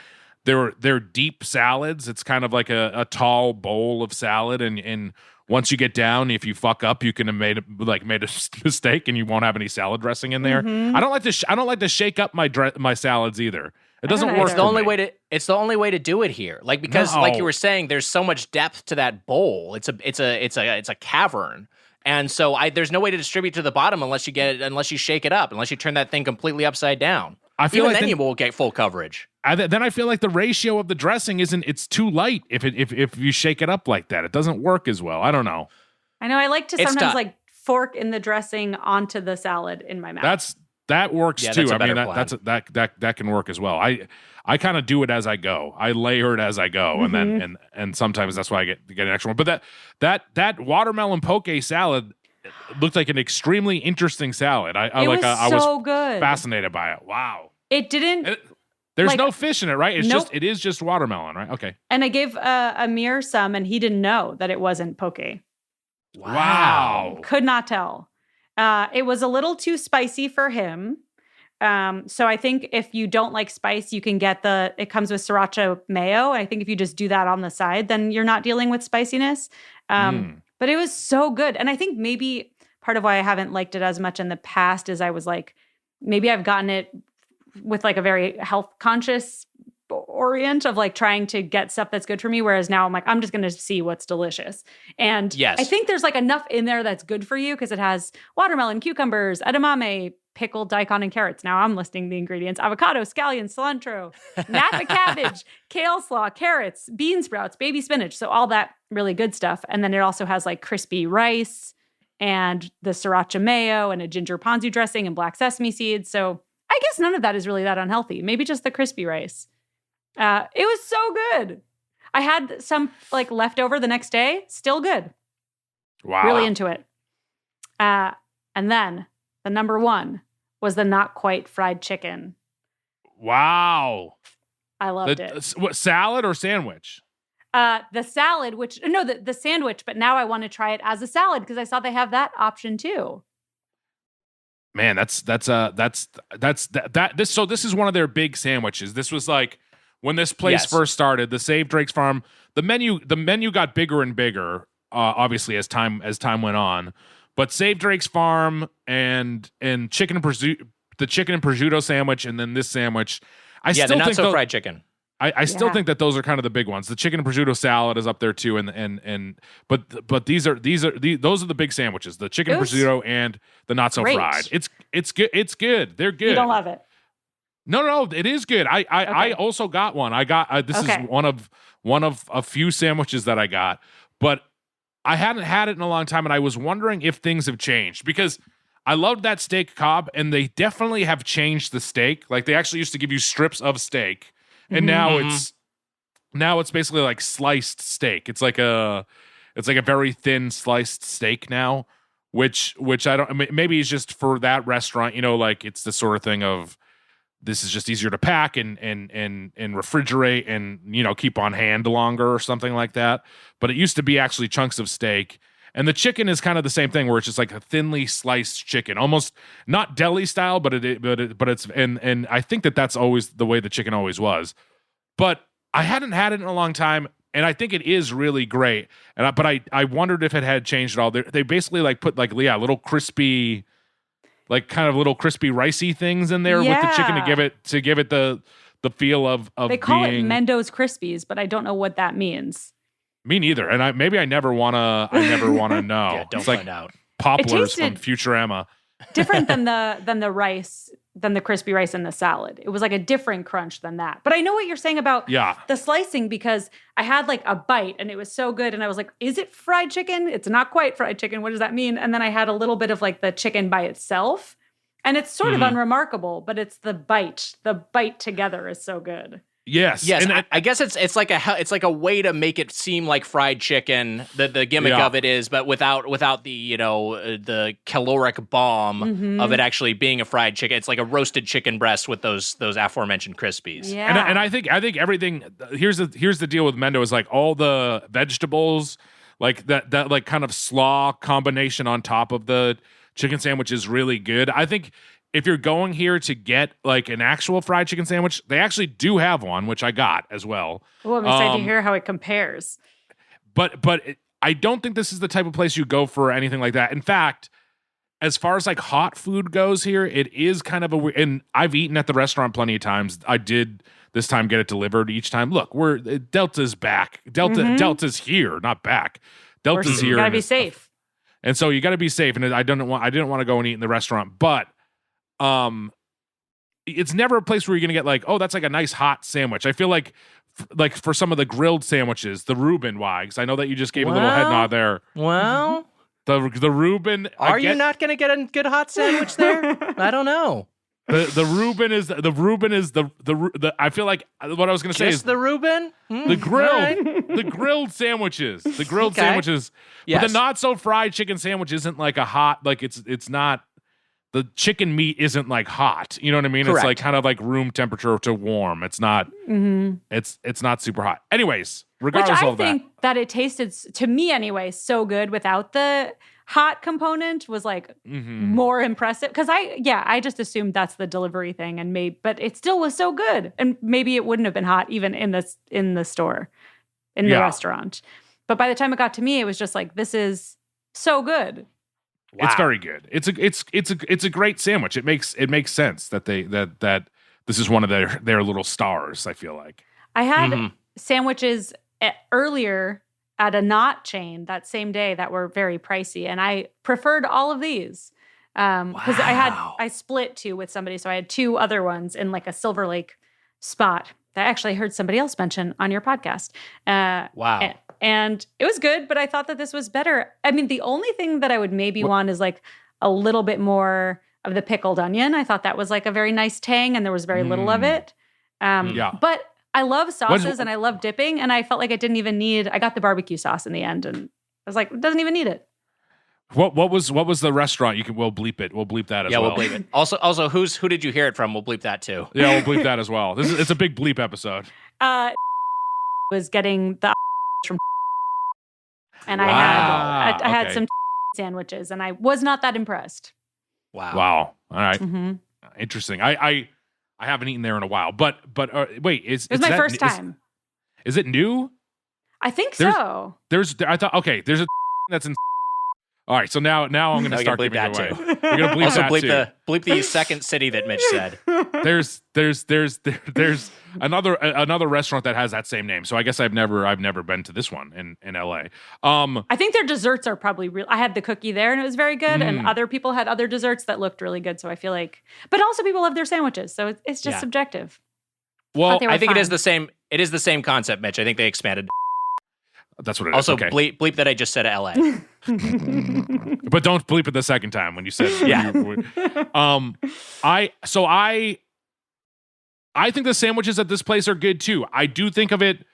Speaker 1: they're deep salads. It's kind of like a tall bowl of salad, and once you get down, if you fuck up, you can have made a mistake, and you won't have any salad dressing in there. I don't like to shake up my salads either. It doesn't work.
Speaker 2: It's the only way to do it here. Like, because like you were saying, there's so much depth to that bowl. It's a cavern. And so there's no way to distribute to the bottom unless you shake it up, unless you turn that thing completely upside down.
Speaker 1: I feel
Speaker 2: even
Speaker 1: like
Speaker 2: then you won't get full coverage.
Speaker 1: Then I feel like the ratio of the dressing it's too light if you shake it up like that. It doesn't work as well. I don't know.
Speaker 5: I know I like to sometimes like fork in the dressing onto the salad in my mouth.
Speaker 1: That works too. I mean, that can work as well. I kind of do it as I go. I layer it as I go, and then and sometimes that's why I get an extra one. But that watermelon poke salad looked like an extremely interesting salad. I was
Speaker 5: good.
Speaker 1: Fascinated by it. Wow.
Speaker 5: It didn't.
Speaker 1: There's no fish in it, right? It is just watermelon, right? Okay.
Speaker 5: And I gave Amir some, and he didn't know that it wasn't poke.
Speaker 1: Wow.
Speaker 5: Could not tell. It was a little too spicy for him. So I think if you don't like spice, you can get it comes with sriracha mayo. I think if you just do that on the side, then you're not dealing with spiciness. But it was so good. And I think maybe part of why I haven't liked it as much in the past is I was like, maybe I've gotten it with like a very health conscious orient of like trying to get stuff that's good for me. Whereas now I'm like, I'm just going to see what's delicious. And I think there's like enough in there that's good for you because it has watermelon, cucumbers, edamame, pickled daikon and carrots. Now I'm listing the ingredients: avocado, scallion, cilantro, napa cabbage, kale slaw, carrots, bean sprouts, baby spinach. So all that really good stuff. And then it also has like crispy rice and the sriracha mayo and a ginger ponzu dressing and black sesame seeds. So I guess none of that is really that unhealthy. Maybe just the crispy rice. It was so good. I had some like leftover the next day. Still good.
Speaker 1: Wow.
Speaker 5: Really into it. And then the number one was the not quite fried chicken.
Speaker 1: Wow.
Speaker 5: I loved it.
Speaker 1: What, salad or sandwich?
Speaker 5: The salad, the sandwich, but now I want to try it as a salad because I saw they have that option too.
Speaker 1: Man, this is one of their big sandwiches. This was like when this place first started, the Save Drake's Farm, the menu got bigger and bigger, obviously as time went on. But Save Drake's Farm and the chicken and prosciutto sandwich, and then this sandwich.
Speaker 2: The not so fried chicken.
Speaker 1: I still think that those are kind of the big ones. The chicken and prosciutto salad is up there too, but those are the big sandwiches. The chicken and prosciutto and the not so fried. It's good. It's good. They're good.
Speaker 5: You don't love it?
Speaker 1: No, it is good. I also got one. I got this is one of a few sandwiches that I got, but I hadn't had it in a long time, and I was wondering if things have changed because I loved that steak Cobb, and they definitely have changed the steak. Like they actually used to give you strips of steak, and now it's basically like sliced steak. It's like a very thin sliced steak now, which I don't. Maybe it's just for that restaurant, like it's the sort of thing of this is just easier to pack and refrigerate and keep on hand longer or something like that. But it used to be actually chunks of steak. And the chicken is kind of the same thing, where it's just like a thinly sliced chicken, almost not deli style, but it's and I think that's always the way the chicken always was. But I hadn't had it in a long time, and I think it is really great. But I wondered if it had changed at all. They basically like put like little crispy, like kind of little crispy ricey things in there with the chicken to give it the feel of
Speaker 5: they call it Mendo's Krispies, but I don't know what that means.
Speaker 1: Me neither, and I never wanna know.
Speaker 2: Yeah, don't
Speaker 1: it's like
Speaker 2: find out.
Speaker 1: Poplars from Futurama.
Speaker 5: Different than the crispy rice in the salad. It was like a different crunch than that. But I know what you're saying about the slicing because I had like a bite and it was so good, and I was like, "Is it fried chicken? It's not quite fried chicken. What does that mean?" And then I had a little bit of like the chicken by itself, and it's sort of unremarkable, but it's the bite. The bite together is so good.
Speaker 1: Yes.
Speaker 2: And I guess it's like a way to make it seem like fried chicken. The gimmick of it is, but without the the caloric bomb of it actually being a fried chicken. It's like a roasted chicken breast with those aforementioned Krispies.
Speaker 5: Yeah.
Speaker 1: And I think everything. Here's the deal with Mendo is like all the vegetables, like that like kind of slaw combination on top of the chicken sandwich is really good. I think if you're going here to get like an actual fried chicken sandwich, they actually do have one, which I got as well.
Speaker 5: Oh, I'm excited to hear how it compares.
Speaker 1: But I don't think this is the type of place you go for anything like that. In fact, as far as like hot food goes here, it is kind of and I've eaten at the restaurant plenty of times. I did this time get it delivered each time. Look, Delta's back. Delta's here, not back. Delta's here.
Speaker 5: You gotta be safe.
Speaker 1: And so you got to be safe. And I didn't want to go and eat in the restaurant, but it's never a place where you're gonna get like, oh, that's like a nice hot sandwich. I feel like for some of the grilled sandwiches, the Reuben Wags. I know that you just gave a little head nod there.
Speaker 2: Well,
Speaker 1: the Reuben.
Speaker 2: You not gonna get a good hot sandwich there? I don't know.
Speaker 1: The Reuben is the I feel like what I was gonna say is
Speaker 2: the Reuben,
Speaker 1: the grilled sandwiches, sandwiches. Yes. But the not so fried chicken sandwich isn't like a hot, like it's not. The chicken meat isn't like hot. You know what I mean?
Speaker 2: Correct.
Speaker 1: It's like kind of like room temperature to warm. It's not, it's not super hot. Anyways, regardless of that.
Speaker 5: I think that it tasted, to me anyway, so good without the hot component was like more impressive. Cause I just assumed that's the delivery thing but it still was so good. And maybe it wouldn't have been hot even in the store, in the restaurant. But by the time it got to me, it was just like, this is so good.
Speaker 1: Wow. It's very good. It's a great sandwich. It makes sense that that this is one of their little stars, I feel like.
Speaker 5: I had sandwiches earlier at a not chain that same day that were very pricey, and I preferred all of these because I split two with somebody, so I had two other ones in like a Silver Lake spot that I actually heard somebody else mention on your podcast.
Speaker 2: Wow.
Speaker 5: And it was good, but I thought that this was better. I mean, the only thing that I would maybe want is like a little bit more of the pickled onion. I thought that was like a very nice tang, and there was very little of it. But I love sauces and I love dipping, and I felt like I didn't even need. I got the barbecue sauce in the end, and I was like, it doesn't even need it.
Speaker 1: What was the restaurant? We'll bleep it. We'll bleep that as well.
Speaker 2: Yeah, we'll bleep it. Also, who did you hear it from? We'll bleep that too.
Speaker 1: Yeah, we'll bleep that as well. It's a big bleep episode.
Speaker 5: Was getting the from, and I had some sandwiches, and I was not that impressed.
Speaker 1: Wow. All right. Interesting. I haven't eaten there in a while, but wait, it was
Speaker 5: my first time.
Speaker 1: Is it new?
Speaker 5: I think so.
Speaker 1: There's a that's in. All right, so now I'm going to start
Speaker 2: bleep
Speaker 1: giving
Speaker 2: that
Speaker 1: away.
Speaker 2: too.
Speaker 1: We're going to bleep
Speaker 2: also
Speaker 1: that
Speaker 2: bleep the second city that Mitch said.
Speaker 1: There's another restaurant that has that same name. So I guess I've never been to this one in LA.
Speaker 5: I think their desserts are probably real. I had the cookie there and it was very good, and other people had other desserts that looked really good. So I feel like, but also people love their sandwiches, so it's just subjective.
Speaker 1: Well,
Speaker 2: I think it is the same. It is the same concept, Mitch. I think they expanded.
Speaker 1: That's what it is.
Speaker 2: Also,
Speaker 1: okay.
Speaker 2: bleep that I just said LA.
Speaker 1: But don't bleep it the second time when you said I think the sandwiches at this place are good too. I do think of it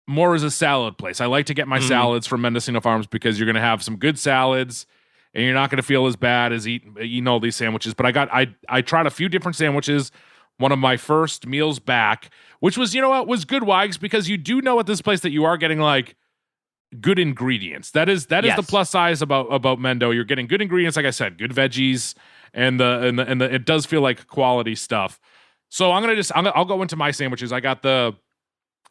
Speaker 1: more as a salad place. I like to get my salads from Mendocino Farms because you're going to have some good salads and you're not going to feel as bad as eating all these sandwiches. But I tried a few different sandwiches. One of my first meals back, which was, was good, Wags, because you do know at this place that you are getting like good ingredients. That is the plus size about Mendo. You're getting good ingredients, like I said, good veggies, and the it does feel like quality stuff. So I'll go into my sandwiches. I got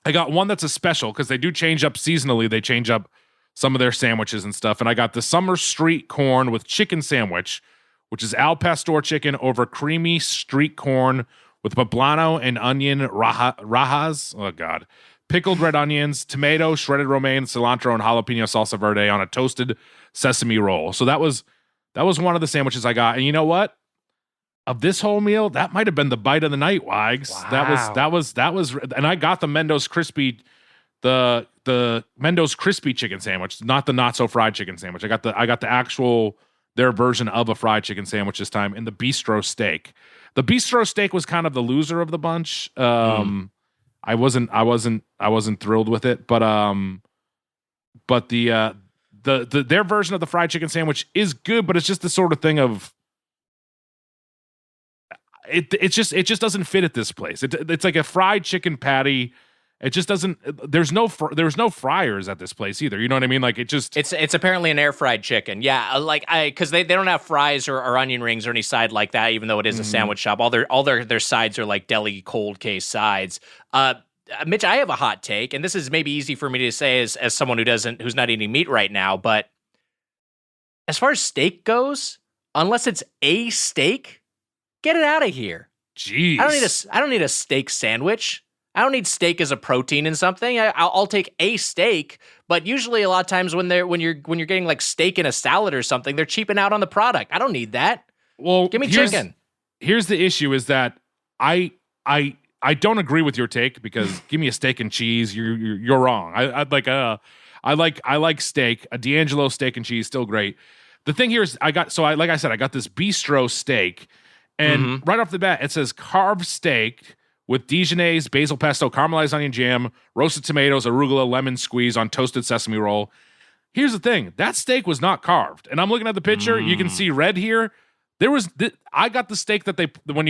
Speaker 1: one that's a special because they do change up seasonally. They change up some of their sandwiches and stuff. And I got the Summer Street Corn with chicken sandwich, which is al pastor chicken over creamy street corn with poblano and onion rajas. Oh God. Pickled red onions, tomato, shredded romaine, cilantro, and jalapeno salsa verde on a toasted sesame roll. So that was one of the sandwiches I got. And you know what? Of this whole meal, that might have been the bite of the night, Wags.
Speaker 2: Wow.
Speaker 1: That was, and I got the Mendo's crispy, the Mendo's crispy chicken sandwich, not the not so fried chicken sandwich. I got the actual their version of a fried chicken sandwich this time, and the bistro steak. The bistro steak was kind of the loser of the bunch. I wasn't thrilled with it, but the their version of the fried chicken sandwich is good, but it's just the sort of thing of it just doesn't fit at this place. It's like a fried chicken patty. It just doesn't. There's no fryers at this place either. You know what I mean? Like
Speaker 2: it's apparently an air fried chicken. Yeah, like because they don't have fries or onion rings or any side like that. Even though it is a sandwich shop, all their sides are like deli cold case sides. Mitch, I have a hot take, and this is maybe easy for me to say as someone who's not eating meat right now. But as far as steak goes, unless it's a steak, get it out of here.
Speaker 1: Jeez,
Speaker 2: I don't need a steak sandwich. I don't need steak as a protein in something. I'll take a steak, but usually a lot of times when you're getting like steak in a salad or something, they're cheaping out on the product. I don't need that.
Speaker 1: Well,
Speaker 2: give me chicken.
Speaker 1: Here's the issue: is that I don't agree with your take because give me a steak and cheese. You're wrong. I like steak. A D'Angelo steak and cheese still great. The thing here is I got this bistro steak, and right off the bat it says carved steak with Dijonnaise, basil pesto, caramelized onion jam, roasted tomatoes, arugula, lemon squeeze on toasted sesame roll. Here's the thing. That steak was not carved. And I'm looking at the picture. You can see red here. I got the steak that when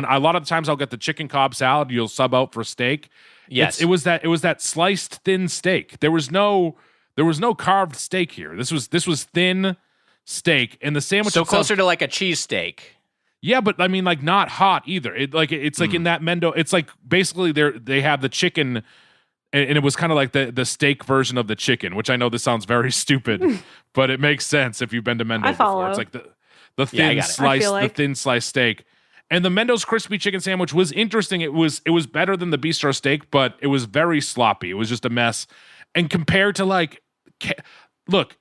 Speaker 1: a lot of the times I'll get the chicken Cobb salad, you'll sub out for steak.
Speaker 2: Yes.
Speaker 1: It was that sliced thin steak. There was no carved steak here. This was thin. steak, and the sandwich
Speaker 2: So
Speaker 1: itself,
Speaker 2: closer to like a cheesesteak.
Speaker 1: yeah, but I mean, like not hot either. It's like in that Mendo. It's like basically they have the chicken, and it was kind of like the steak version of the chicken. Which I know this sounds very stupid, but it makes sense if you've been to Mendo before. It's like the thin slice, the thin sliced steak, and the Mendo's crispy chicken sandwich was interesting. It was better than the bistro steak, but it was very sloppy. It was just a mess. And compared to like, look,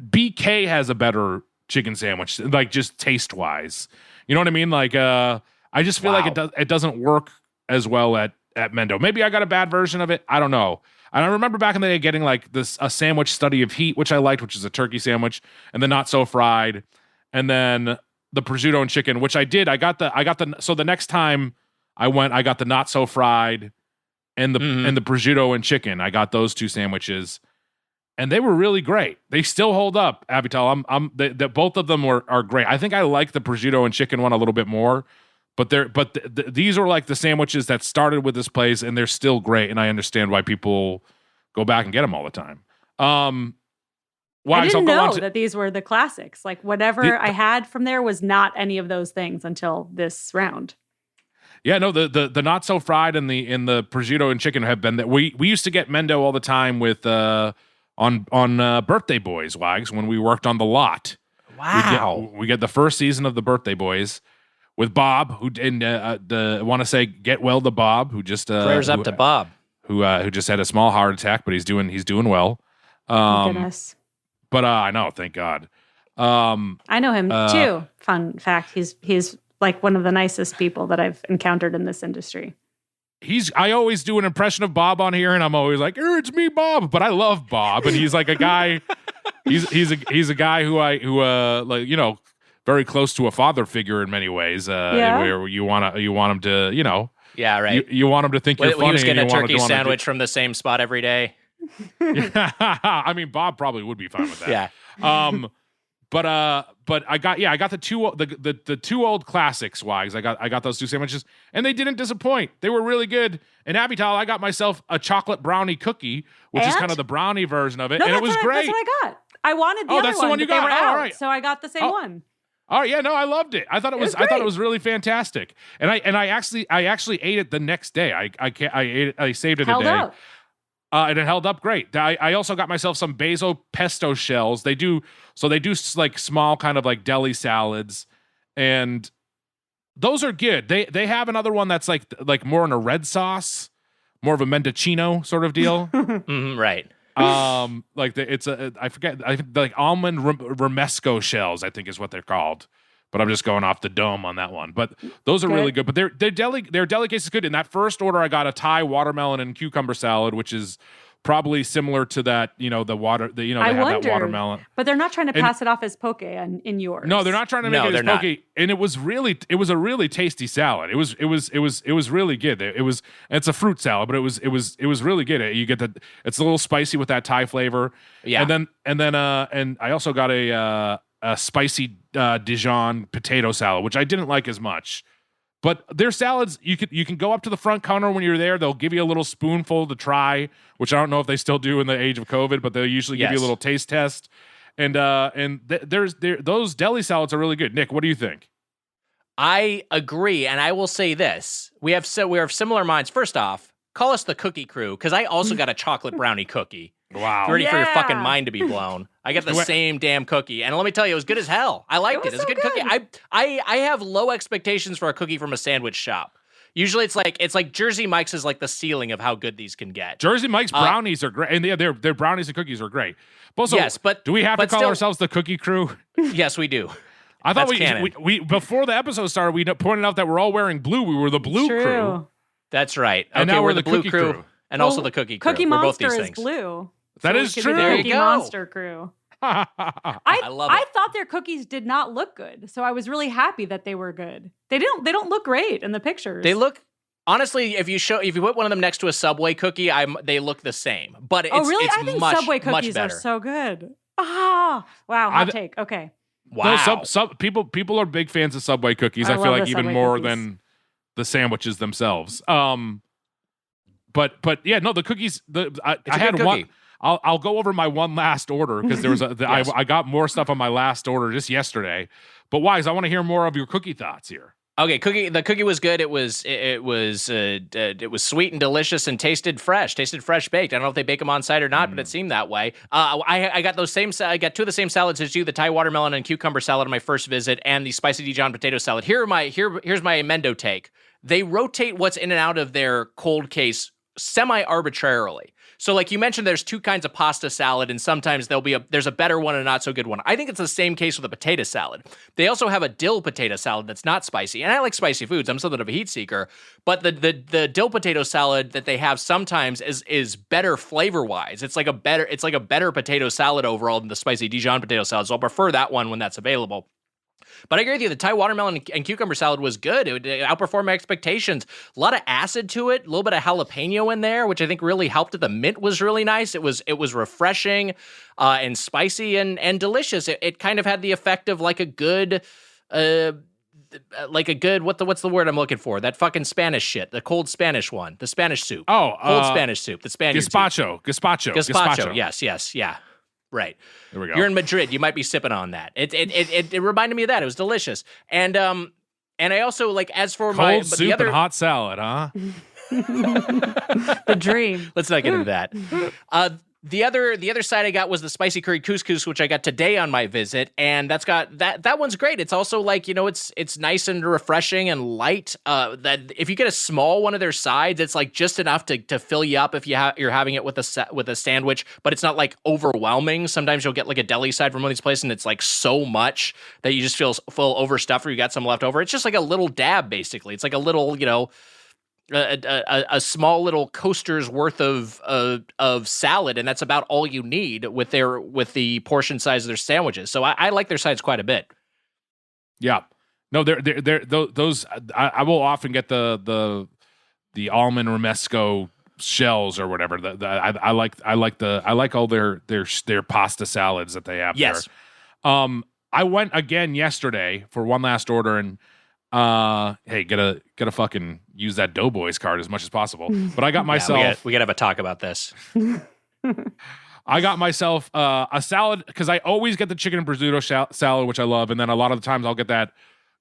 Speaker 1: BK has a better chicken sandwich, like just taste wise. You know what I mean? Like, I just feel like it doesn't work as well at Mendo. Maybe I got a bad version of it. I don't know. And I remember back in the day getting like a sandwich Study of Heat, which I liked, which is a turkey sandwich, and the Not So Fried, and then the prosciutto and chicken, which I did. So the next time I went, I got the Not So Fried and the prosciutto and chicken. I got those 2 sandwiches. And they were really great. They still hold up, Avital. Both of them are great. I think I like the prosciutto and chicken one a little bit more, but these are like the sandwiches that started with this place, and they're still great. And I understand why people go back and get them all the time.
Speaker 5: I didn't know that these were the classics. Like whatever I had from there was not any of those things until this round.
Speaker 1: Yeah, no, the Not So Fried and the prosciutto and chicken have been that. We used to get Mendo all the time with. On Birthday Boys, Wags, when we worked on the lot.
Speaker 2: Wow.
Speaker 1: We get the first season of the Birthday Boys with Bob, who I want to say get well to Bob, who just
Speaker 2: prayers up to Bob,
Speaker 1: who just had a small heart attack, but he's doing well.
Speaker 5: Goodness.
Speaker 1: But I know, thank God.
Speaker 5: I know him too. Fun fact: he's like one of the nicest people that I've encountered in this industry.
Speaker 1: I always do an impression of Bob on here, and I'm always like, it's me, Bob. But I love Bob, and he's like a guy. he's a guy who like, you know, very close to a father figure in many ways. Where you want him to, you know,
Speaker 2: yeah, right.
Speaker 1: You want him to think you're funny.
Speaker 2: He was getting a turkey sandwich from the same spot every day.
Speaker 1: Yeah, I mean, Bob probably would be fine with that.
Speaker 2: Yeah.
Speaker 1: But I got the two old classics, Wags. I got those 2 sandwiches, and they didn't disappoint. They were really good. And Abital, I got myself a chocolate brownie cookie, which is kind of the brownie version of it, and it was great.
Speaker 5: That's what I got. I wanted the other
Speaker 1: that's the one you got.
Speaker 5: They were out,
Speaker 1: all right.
Speaker 5: So I got the same one.
Speaker 1: Oh yeah, no, I loved it. I thought it was really fantastic. And I actually ate it the next day. I ate it. I saved it a day.
Speaker 5: Up.
Speaker 1: And it held up great. I also got myself some basil pesto shells. They do like small kind of like deli salads, and those are good. They have another one that's like more in a red sauce, more of a mendocino sort of deal.
Speaker 2: Right.
Speaker 1: Like I forget. I think like almond romesco shells, I think is what they're called. But I'm just going off the dome on that one. But those are really good. But their deli case is good. In that first order, I got a Thai watermelon and cucumber salad, which is probably similar to that. You know, they have that watermelon.
Speaker 5: But they're not trying to pass it off as poke in yours.
Speaker 1: No, they're not trying to make it as poke. And it was a really tasty salad. It was really good. It's a fruit salad, but it was really good. You get it's a little spicy with that Thai flavor. Yeah. And I also got a spicy Dijon potato salad, which I didn't like as much. But their salads, you can go up to the front counter when you're there. They'll give you a little spoonful to try, which I don't know if they still do in the age of COVID, but they'll usually give you a little taste test. And those deli salads are really good. Nick, what do you think?
Speaker 2: I agree, and I will say this: we have similar minds. First off, call us the Cookie Crew, because I also got a chocolate brownie cookie.
Speaker 1: Wow.
Speaker 2: Ready for your fucking mind to be blown. I got the same damn cookie. And let me tell you, it was good as hell. I liked it. It's a good cookie. I have low expectations for a cookie from a sandwich shop. Usually it's like Jersey Mike's is like the ceiling of how good these can get.
Speaker 1: Jersey Mike's brownies are great. And their brownies and cookies are great. Also, yes, but do we have to call ourselves the Cookie Crew?
Speaker 2: Yes, we do.
Speaker 1: I thought we before the episode started, we pointed out that we're all wearing blue. We were the Blue Crew.
Speaker 2: That's right.
Speaker 1: And now we're the Blue Crew.
Speaker 2: And also the Cookie Crew.
Speaker 5: Cookie
Speaker 2: we're
Speaker 5: Monster
Speaker 2: both these
Speaker 5: is
Speaker 2: things.
Speaker 5: blue.
Speaker 1: That is true.
Speaker 5: There you go. Monster Crew.
Speaker 2: I love it.
Speaker 5: I thought their cookies did not look good, so I was really happy that they were good. They don't look great in the pictures.
Speaker 2: They look honestly, if you put one of them next to a Subway cookie, they look the same. But
Speaker 5: really?
Speaker 2: It's
Speaker 5: I think
Speaker 2: much,
Speaker 5: Subway cookies are so good. Wow, hot take. Okay.
Speaker 1: Wow. No, people are big fans of Subway cookies. I feel like even more than the sandwiches themselves. But yeah, no, the cookies. I had one. I'll go over my one last order because there was I got more stuff on my last order just yesterday. But Wise, I want to hear more of your cookie thoughts here.
Speaker 2: Okay, the cookie was good. It was sweet and delicious and tasted fresh baked. I don't know if they bake them on site or not, but it seemed that way. I got I got two of the same salads as you: the Thai watermelon and cucumber salad on my first visit, and the spicy Dijon potato salad. Here's my Mendo take. They rotate what's in and out of their cold case semi-arbitrarily. So like you mentioned, there's two kinds of pasta salad, and sometimes there's a better one and a not so good one. I think it's the same case with a potato salad. They also have a dill potato salad that's not spicy, and I like spicy foods. I'm something of a heat seeker, but the dill potato salad that they have sometimes is better flavor-wise. It's like a better potato salad overall than the spicy Dijon potato salad. So I'll prefer that one when that's available. But I agree with you. The Thai watermelon and cucumber salad was good. It outperformed my expectations. A lot of acid to it, a little bit of jalapeno in there, which I think really helped. The mint was really nice. It was refreshing and spicy and delicious. It kind of had the effect of like a good what's the word I'm looking for? That fucking Spanish shit, the cold Spanish one, the Spanish soup. Cold Spanish soup, the Spaniard
Speaker 1: Gazpacho.
Speaker 2: Yes, yeah. Right.
Speaker 1: There we go.
Speaker 2: You're in Madrid. You might be sipping on that. It reminded me of that. It was delicious. And I also like as for
Speaker 1: cold soup and hot salad, huh?
Speaker 5: The dream.
Speaker 2: Let's not get into that. The other side I got was the spicy curry couscous, which I got today on my visit, and that one's great. It's also like, it's nice and refreshing and light. That if you get a small one of their sides, it's like just enough to fill you up if you're having it with a sandwich, but it's not like overwhelming. Sometimes you'll get like a deli side from one of these places, and it's like so much that you just feel full overstuffed, or you got some left over. It's just like a little dab, basically. It's like a little, a small little coaster's worth of salad, and that's about all you need with the portion size of their sandwiches. So I like their sides quite a bit.
Speaker 1: Yeah, no, those I will often get the almond romesco shells or whatever. I like all their pasta salads that they have.
Speaker 2: Yes.
Speaker 1: There. I went again yesterday for one last order, and hey, gotta fucking use that Doughboys card as much as possible. But I got myself.
Speaker 2: We gotta have a talk about this.
Speaker 1: I got myself a salad because I always get the chicken and prosciutto salad, which I love, and then a lot of the times I'll get that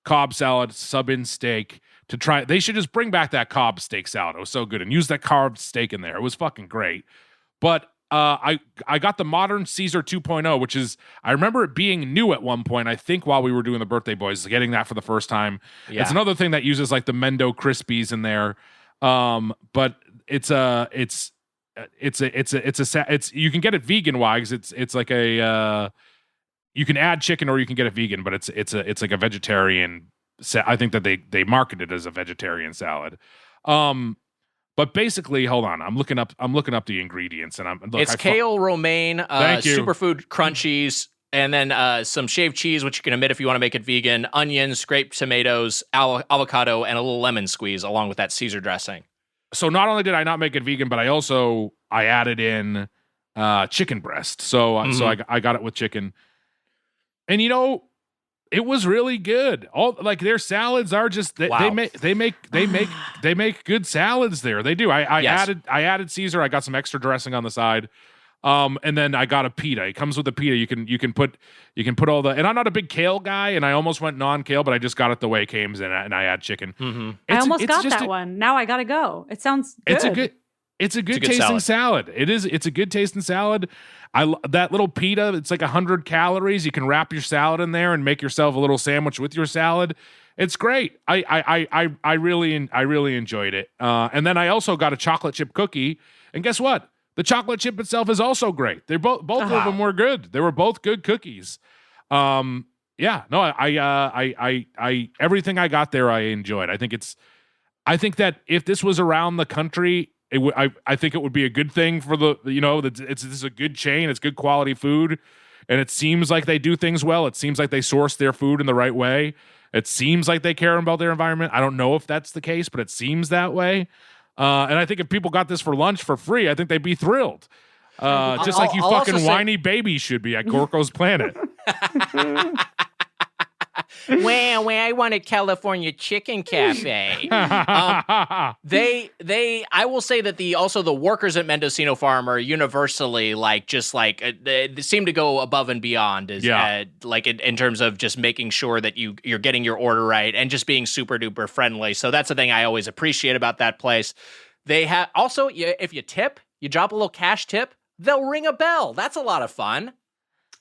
Speaker 1: Cobb salad, sub-in steak to try. They should just bring back that Cobb steak salad. It was so good, and use that carved steak in there. It was fucking great. But I got the modern Caesar 2.0, which is, I remember it being new at one point. I think while we were doing the Birthday Boys, getting that for the first time. Yeah. It's another thing that uses like the Mendo Crispies in there. But it's you can get it vegan wise. It's like a you can add chicken or you can get it vegan, but it's like a vegetarian. I think that they market it as a vegetarian salad. But basically, hold on. I'm looking up the ingredients, and it's
Speaker 2: kale, romaine, superfood crunchies, and then some shaved cheese, which you can omit if you want to make it vegan. Onions, scraped tomatoes, avocado, and a little lemon squeeze, along with that Caesar dressing.
Speaker 1: So not only did I not make it vegan, but I added in chicken breast. So I got it with chicken, and it was really good. All like their salads are just they make good salads there. They do. I added Caesar. I got some extra dressing on the side. And then I got a pita. It comes with a pita. You can put all the, and I'm not a big kale guy, and I almost went non-kale, but I just got it the way it came, and I add chicken.
Speaker 2: Mm-hmm.
Speaker 5: I almost got that one. Now I gotta go. It sounds good.
Speaker 1: It's a good tasting salad. It's a good tasting salad. That little pita, it's like 100 calories. You can wrap your salad in there and make yourself a little sandwich with your salad. It's great. I really enjoyed it. And then I also got a chocolate chip cookie. And guess what? The chocolate chip itself is also great. They're both of them were good. They were both good cookies. I everything I got there I enjoyed. I think that if this was around the country, I think it would be a good thing for this is a good chain. It's good quality food, and it seems like they do things well. It seems like they source their food in the right way. It seems like they care about their environment. I don't know if that's the case, but it seems that way. And I think if people got this for lunch for free, I think they'd be thrilled. Just like you fucking whiny babies should be at Gorko's Planet.
Speaker 2: Well, I want a California chicken cafe. I will say that the workers at Mendocino Farm are universally they seem to go above and beyond in terms of just making sure that you're getting your order right and just being super duper friendly. So that's the thing I always appreciate about that place. They have also, if you tip, you drop a little cash tip, they'll ring a bell. That's a lot of fun.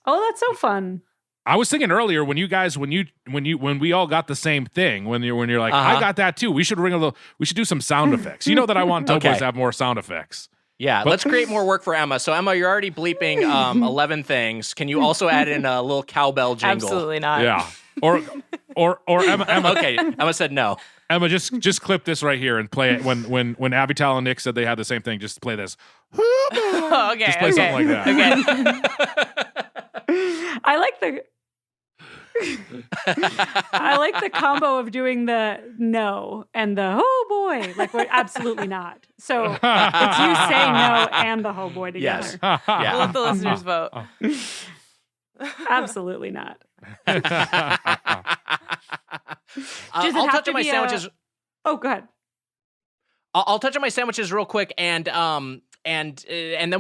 Speaker 5: Oh, that's so fun.
Speaker 1: I was thinking earlier when we all got the same thing, when you're like, I got that too. We should do some sound effects. You know that I want Doughboys to have more sound effects.
Speaker 2: Yeah, let's create more work for Emma. So Emma, you're already bleeping 11 things. Can you also add in a little cowbell jingle?
Speaker 7: Absolutely not.
Speaker 1: Yeah. Or Emma.
Speaker 2: Okay, Emma said no.
Speaker 1: Emma, just clip this right here and play it when Avital and Nick said they had the same thing. Just play this.
Speaker 7: Okay.
Speaker 1: Just play something like that.
Speaker 7: Okay.
Speaker 5: I like the combo of doing the no and the oh boy. Like, absolutely not. So it's you saying no and the oh boy together.
Speaker 2: Yes.
Speaker 7: We'll
Speaker 2: Yeah.
Speaker 7: let the listeners vote.
Speaker 5: Absolutely not.
Speaker 2: I'll touch on my sandwiches.
Speaker 5: Oh, go ahead.
Speaker 2: I'll touch on my sandwiches real quick, and then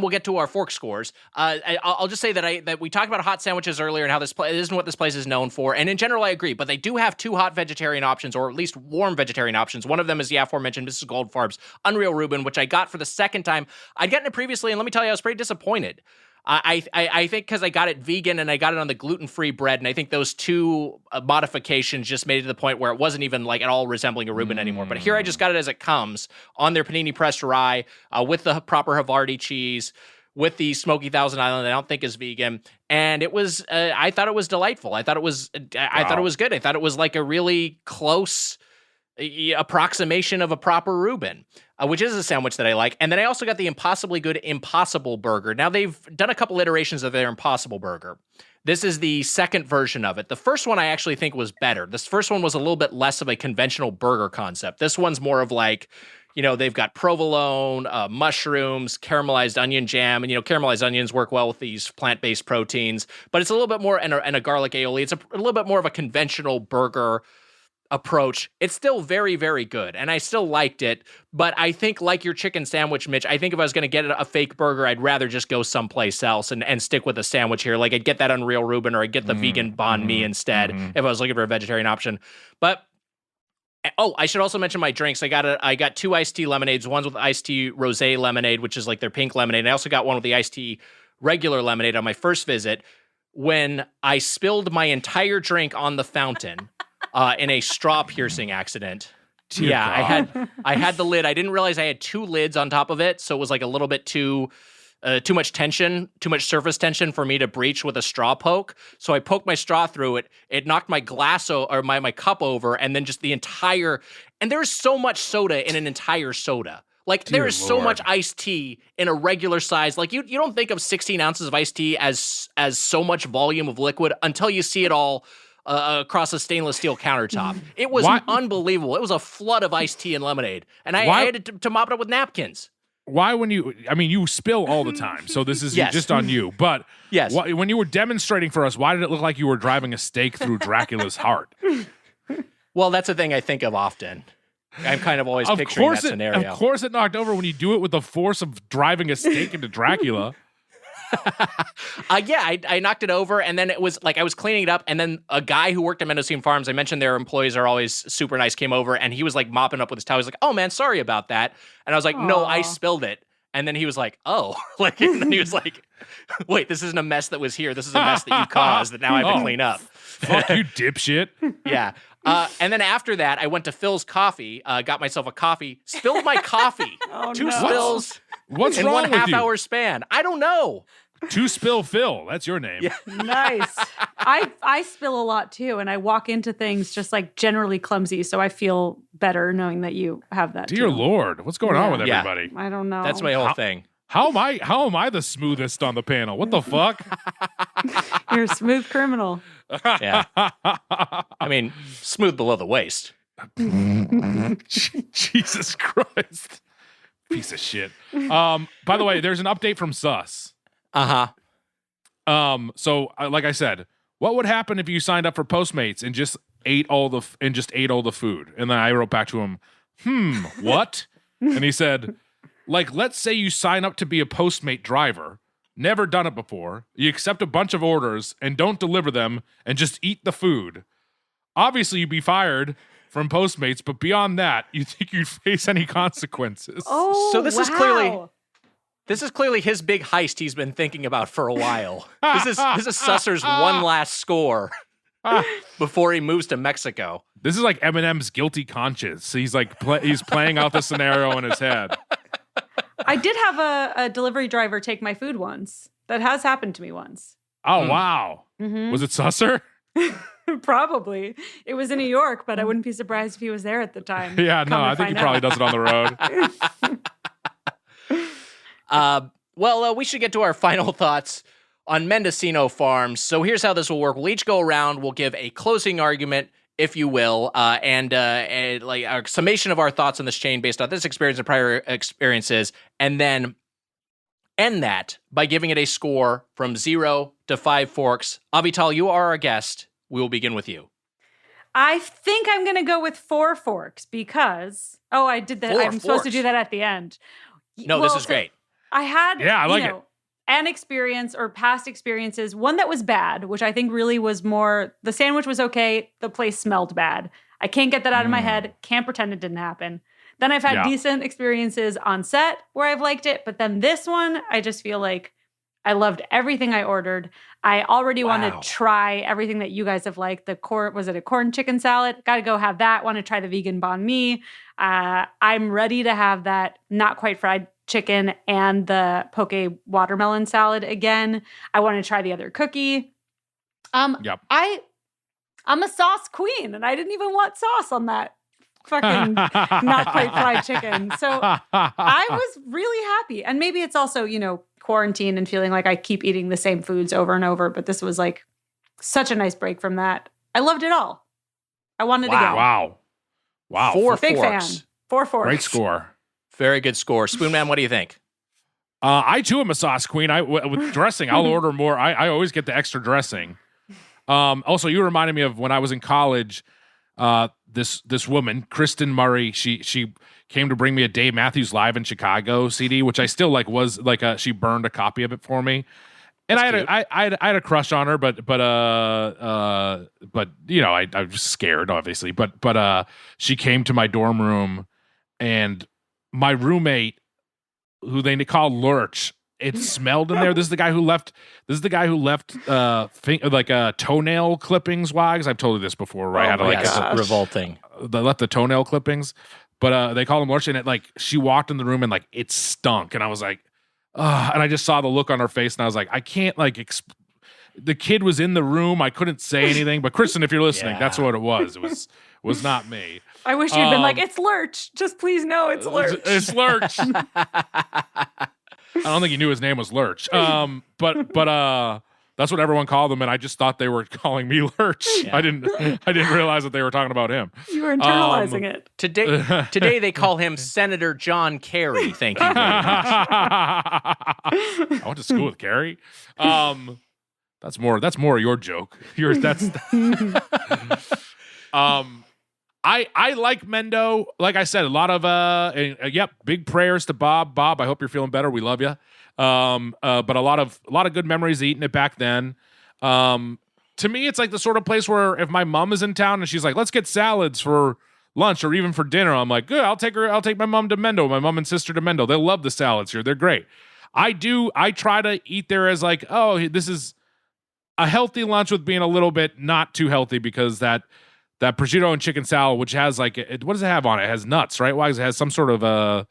Speaker 2: we'll get to our fork scores. I'll just say that we talked about hot sandwiches earlier and how this isn't what this place is known for. And in general, I agree. But they do have two hot vegetarian options, or at least warm vegetarian options. One of them is the aforementioned Mrs. Goldfarb's Unreal Reuben, which I got for the second time. I'd gotten it previously, and let me tell you, I was pretty disappointed. I think because I got it vegan and I got it on the gluten-free bread, and I think those two modifications just made it to the point where it wasn't even like at all resembling a Reuben anymore. But here I just got it as it comes on their panini pressed rye with the proper Havarti cheese, with the smoky Thousand Island. I don't think is vegan, and it was. I thought it was delightful. I thought it was. I thought it was good. I thought it was like a really close approximation of a proper Reuben, which is a sandwich that I like. And then I also got the impossibly good Impossible Burger. Now, they've done a couple iterations of their Impossible Burger. This is the second version of it. The first one I actually think was better. This first one was a little bit less of a conventional burger concept. This one's more of like, they've got provolone, mushrooms, caramelized onion jam. And, caramelized onions work well with these plant-based proteins. But it's a little bit more, and a garlic aioli. It's a little bit more of a conventional burger approach. It's still very, very good, and I still liked it, but I think like your chicken sandwich, Mitch, I think if I was going to get a fake burger, I'd rather just go someplace else and stick with a sandwich here. Like I'd get that Unreal Reuben, or I'd get the vegan banh mi instead if I was looking for a vegetarian option. But I should also mention my drinks. I got two iced tea lemonades. One's with iced tea rosé lemonade, which is like their pink lemonade. And I also got one with the iced tea regular lemonade on my first visit when I spilled my entire drink on the fountain. In a straw piercing accident.
Speaker 1: Dear God.
Speaker 2: I had the lid. I didn't realize I had two lids on top of it, so it was like a little bit too much tension, too much surface tension for me to breach with a straw poke. So I poked my straw through it. It knocked my glass or my cup over, and then just the entire. And there's so much soda in an entire soda. Like there is so much iced tea in a regular size. Like you don't think of 16 ounces of iced tea as so much volume of liquid until you see it all. Across a stainless steel countertop. It was unbelievable. It was a flood of iced tea and lemonade. And I had to mop it up with napkins.
Speaker 1: Why you spill all the time, so this is just on you. But when you were demonstrating for us, why did it look like you were driving a stake through Dracula's heart?
Speaker 2: Well, that's a thing I think of often. I'm kind of always picturing that scenario.
Speaker 1: Of course it knocked over when you do it with the force of driving a stake into Dracula.
Speaker 2: I knocked it over, and then it was like I was cleaning it up, and then a guy who worked at Mendocino Farms, I mentioned their employees are always super nice, came over, and he was like mopping up with his towel. He was like, "Oh man, sorry about that." And I was like,
Speaker 5: Aww.
Speaker 2: "No, I spilled it." And then he was like, "Oh," like, and then he was like, "Wait, this isn't a mess that was here. This is a mess that you caused that now I have to clean up."
Speaker 1: Fuck you, dipshit.
Speaker 2: Yeah. And then after that, I went to Phil's Coffee, got myself a coffee, spilled my coffee, two spills
Speaker 1: What's
Speaker 2: in
Speaker 1: wrong
Speaker 2: one
Speaker 1: with
Speaker 2: half-hour span. I don't know.
Speaker 1: Two Spill Phil. That's your name.
Speaker 2: Yeah.
Speaker 5: Nice. I spill a lot too, and I walk into things just like generally clumsy, so I feel better knowing that you have that.
Speaker 1: Dear
Speaker 5: too.
Speaker 1: Lord, what's going on with everybody?
Speaker 5: I don't know.
Speaker 2: That's my whole thing.
Speaker 1: How am I the smoothest on the panel? What the fuck?
Speaker 5: You're a smooth criminal.
Speaker 2: Yeah. I mean, smooth below the waist.
Speaker 1: Jesus Christ. Piece of shit. By the way, there's an update from Sus.
Speaker 2: Uh-huh.
Speaker 1: So like I said, what would happen if you signed up for Postmates and just ate all the food? And then I wrote back to him, what? And he said, like, let's say you sign up to be a Postmate driver, never done it before, you accept a bunch of orders and don't deliver them and just eat the food. Obviously, you'd be fired from Postmates, but beyond that, you think you'd face any consequences?
Speaker 5: Oh,
Speaker 2: so this is clearly his big heist he's been thinking about for a while. This is Susser's one last score before he moves to Mexico.
Speaker 1: This is like Eminem's guilty conscience. He's like he's playing out the scenario in his head.
Speaker 5: I did have a delivery driver take my food once. That has happened to me once.
Speaker 1: Oh, wow.
Speaker 5: Mm-hmm.
Speaker 1: Was it Susser?
Speaker 5: Probably. It was in New York, but I wouldn't be surprised if he was there at the time.
Speaker 1: Yeah, no, I think he probably does it on the road.
Speaker 2: We should get to our final thoughts on Mendocino Farms. So here's how this will work. We'll each go around. We'll give a closing argument, if you will, and like a summation of our thoughts on this chain based on this experience and prior experiences, and then end that by giving it a score from 0 to 5 forks. Avital, you are our guest. We will begin with you.
Speaker 5: I think I'm going to go with 4 forks because, I did that. I'm supposed to do that at the end.
Speaker 2: No, this is great.
Speaker 5: I had,
Speaker 1: I like it.
Speaker 5: An experience or past experiences, one that was bad, which I think really was more, the sandwich was okay, the place smelled bad. I can't get that out of my head, can't pretend it didn't happen. Then I've had decent experiences on set where I've liked it, but then this one, I just feel like I loved everything I ordered. I already want to try everything that you guys have liked. Was it a corn chicken salad? Got to go have that. Want to try the vegan banh mi. I'm ready to have that not quite fried chicken and the poke watermelon salad again. I want to try the other cookie. I'm a sauce queen, and I didn't even want sauce on that fucking not quite fried chicken. So I was really happy. And maybe it's also, quarantine and feeling like I keep eating the same foods over and over, but this was like such a nice break from that. I loved it all. I wanted to go.
Speaker 1: Wow.
Speaker 2: 4
Speaker 5: Big
Speaker 2: forks.
Speaker 5: fan. 4 forks.
Speaker 1: Great score.
Speaker 2: Very good score. Spoonman, what do you think?
Speaker 1: I too am a sauce queen. With dressing, I'll order more. I always get the extra dressing. Also, you reminded me of when I was in college. This woman, Kristen Murray, she came to bring me a Dave Matthews Live in Chicago CD, which I still like. Was like she burned a copy of it for me, and I had a crush on her, but I was scared, obviously. But she came to my dorm room, and my roommate, who they call Lurch, it smelled in there. This is the guy who left toenail clippings. Wags, I've told you this before, right?
Speaker 2: It's revolting.
Speaker 1: They left the toenail clippings, but they call him Lurch, and it she walked in the room and it stunk, and I was like, and I just saw the look on her face, and I was like, I can't the kid was in the room. I couldn't say anything, but Kristen, if you're listening, that's what it was. It was not me.
Speaker 5: I wish you'd been like, it's Lurch. Just please know it's Lurch.
Speaker 1: It's Lurch. I don't think he knew his name was Lurch. But that's what everyone called him, and I just thought they were calling me Lurch. Yeah. I didn't realize that they were talking about him.
Speaker 5: You were internalizing it.
Speaker 2: Today they call him Senator John Kerry. Thank you very much.
Speaker 1: I went to school with Kerry. That's more your joke. I like Mendo. Like I said, a lot of big prayers to Bob. Bob, I hope you're feeling better. We love you. But a lot of good memories eating it back then. To me, it's like the sort of place where if my mom is in town and she's like, let's get salads for lunch or even for dinner, I'm like, good, I'll take my mom to Mendo, my mom and sister to Mendo. They'll love the salads here. They're great. I try to eat there as like, oh, this is a healthy lunch with being a little bit not too healthy, because that prosciutto and chicken salad, which has what does it have on it? It has nuts, right? Why? It has some sort of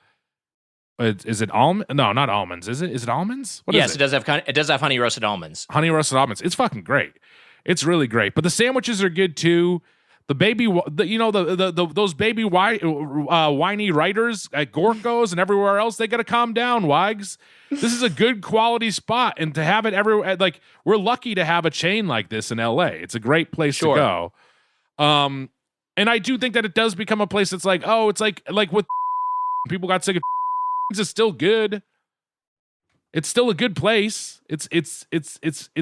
Speaker 1: is it almond? No, not almonds. Is it almonds?
Speaker 2: Yes, it does have honey roasted almonds.
Speaker 1: Honey roasted almonds. It's fucking great. It's really great. But the sandwiches are good too. The baby, those baby whiny writers at Gorko's and everywhere else, they got to calm down, Wags. This is a good quality spot, and to have it everywhere, we're lucky to have a chain like this in LA. It's a great place to go. And I do think that it does become a place that's it's like with people got sick of it's still good. It's still a good place. It's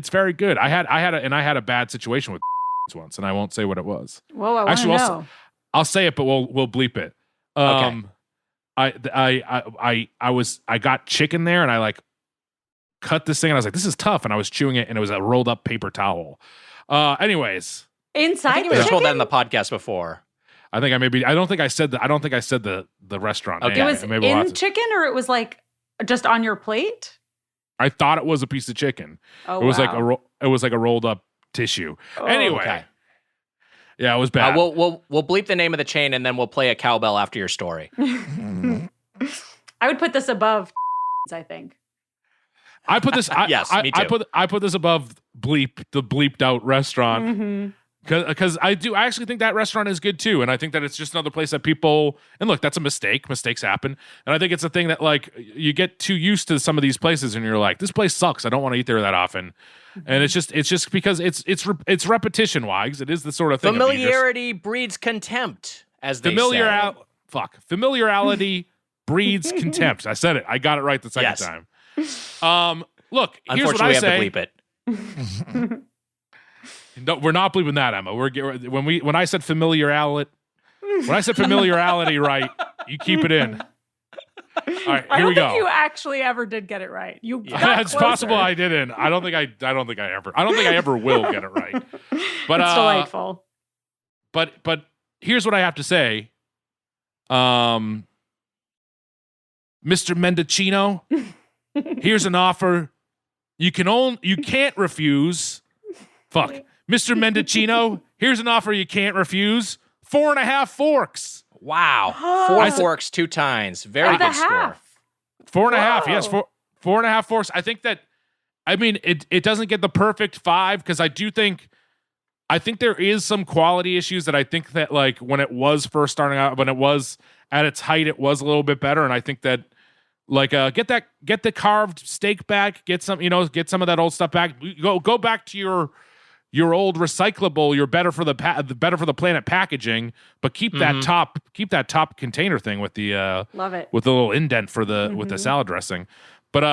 Speaker 1: very good. I had a bad situation with once, and I won't say what it was.
Speaker 5: Whoa, I want to know.
Speaker 1: I'll say it, but we'll bleep it.
Speaker 2: Okay.
Speaker 1: I got chicken there, and I like cut this thing, and I was like, this is tough, and I was chewing it, and it was a rolled up paper towel. Anyways,
Speaker 5: inside
Speaker 2: I think
Speaker 5: the
Speaker 2: you told that
Speaker 5: chicken?
Speaker 2: in the podcast before.
Speaker 1: I don't think I said the restaurant
Speaker 2: Okay.
Speaker 1: name.
Speaker 5: It was
Speaker 1: Maybe we'll have
Speaker 5: in
Speaker 1: to-
Speaker 5: chicken, or it was like just on your plate?
Speaker 1: I thought it was a piece of chicken.
Speaker 5: Oh,
Speaker 1: It was
Speaker 5: wow.
Speaker 1: it was like a rolled up tissue.
Speaker 5: Oh,
Speaker 1: Anyway,
Speaker 2: Okay.
Speaker 1: yeah, it was bad.
Speaker 2: We'll bleep the name of the chain, and then we'll play a cowbell after your story.
Speaker 5: I would put this above, I think.
Speaker 1: I put this.
Speaker 2: Yes, me
Speaker 1: I
Speaker 2: too.
Speaker 1: put this above the bleeped out restaurant.
Speaker 5: Mm-hmm.
Speaker 1: Because I actually think that restaurant is good too, and I think that it's just another place that people, and look, that's a mistake. Mistakes happen, and I think it's a thing that like you get too used to some of these places, and you're like, this place sucks. I don't want to eat there that often, and it's just because it's repetition, Wags. It is the sort of thing.
Speaker 2: Familiarity breeds contempt, as they say.
Speaker 1: Familiarity breeds contempt. I said it. I got it right the second
Speaker 2: Yes.
Speaker 1: time. Look, here's what
Speaker 2: Unfortunately,
Speaker 1: I
Speaker 2: we have
Speaker 1: say.
Speaker 2: to bleep it.
Speaker 1: No, we're not bleeping that, Emma. When I said familiarity right, you keep it in. All right,
Speaker 5: I
Speaker 1: here we
Speaker 5: don't think
Speaker 1: go.
Speaker 5: you actually ever did get it right. You got
Speaker 1: It's
Speaker 5: closer.
Speaker 1: possible I didn't. I don't think I ever will get it right. But
Speaker 5: It's delightful.
Speaker 1: but here's what I have to say. Mr. Mendocino, here's an offer you can't refuse. Fuck. Mr. Mendocino, here's an offer you can't refuse. 4.5 forks.
Speaker 2: Wow.
Speaker 5: Oh.
Speaker 2: 4 forks, 2 tines. Very
Speaker 5: And a
Speaker 2: good score.
Speaker 5: half.
Speaker 1: 4.5. Yes,
Speaker 5: Whoa.
Speaker 1: 4.5 forks. I think that, I mean, it doesn't get the perfect 5 because I think there is some quality issues that I think that like when it was first starting out, when it was at its height, it was a little bit better. And I think that like get the carved steak back, get some of that old stuff back. Go back to your old recyclable, your better for the planet packaging, but keep that top container thing with the
Speaker 5: Love it.
Speaker 1: with the little indent for the with the salad dressing. But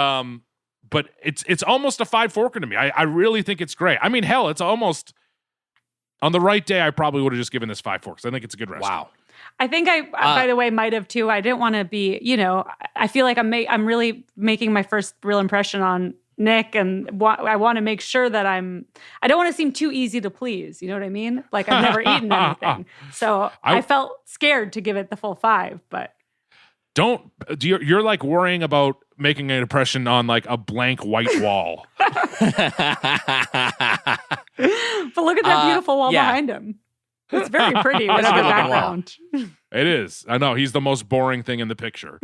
Speaker 1: it's almost a 5 forker to me. I really think it's great. I mean, hell, it's almost on the right day. I probably would have just given this 5 forks. I think it's a good restaurant.
Speaker 2: Wow.
Speaker 5: I think I, by the way, might have too. I didn't want to be, I feel like I'm really making my first real impression on Nick, and I want to make sure that I don't want to seem too easy to please. You know what I mean? Like I've never eaten anything. So I felt scared to give it the full 5, but.
Speaker 1: You're like worrying about making an impression on like a blank white wall.
Speaker 5: But look at that beautiful wall
Speaker 2: yeah.
Speaker 5: behind him. It's very pretty with
Speaker 2: It's a
Speaker 5: the
Speaker 2: good looking wall.
Speaker 5: background.
Speaker 1: It is. I know. He's the most boring thing in the picture.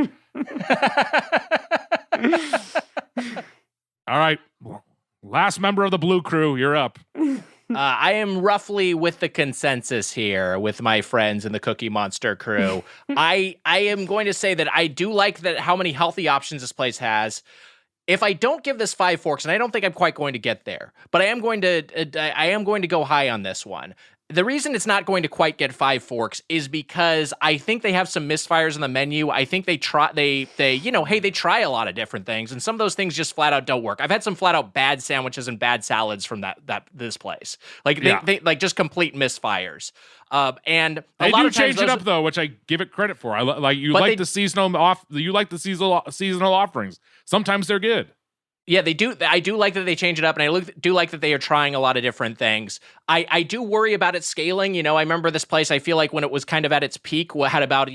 Speaker 1: All right. Last member of the Blue Crew, you're up.
Speaker 2: I am roughly with the consensus here with my friends in the Cookie Monster crew. I am going to say that I do like that how many healthy options this place has. If I don't give this 5 forks, and I don't think I'm quite going to get there, but I am going to go high on this one. The reason it's not going to quite get 5 forks is because I think they have some misfires on the menu. I think they try a lot of different things, and some of those things just flat out don't work. I've had some flat out bad sandwiches and bad salads from this place. Like they like just complete misfires. And
Speaker 1: They
Speaker 2: a lot
Speaker 1: do
Speaker 2: of times
Speaker 1: change it up though, which I give it credit for. The seasonal offerings. Sometimes they're good.
Speaker 2: Yeah, they do. I do like that they change it up, and I do like that they are trying a lot of different things. I do worry about it scaling. I remember this place, I feel like when it was kind of at its peak, had about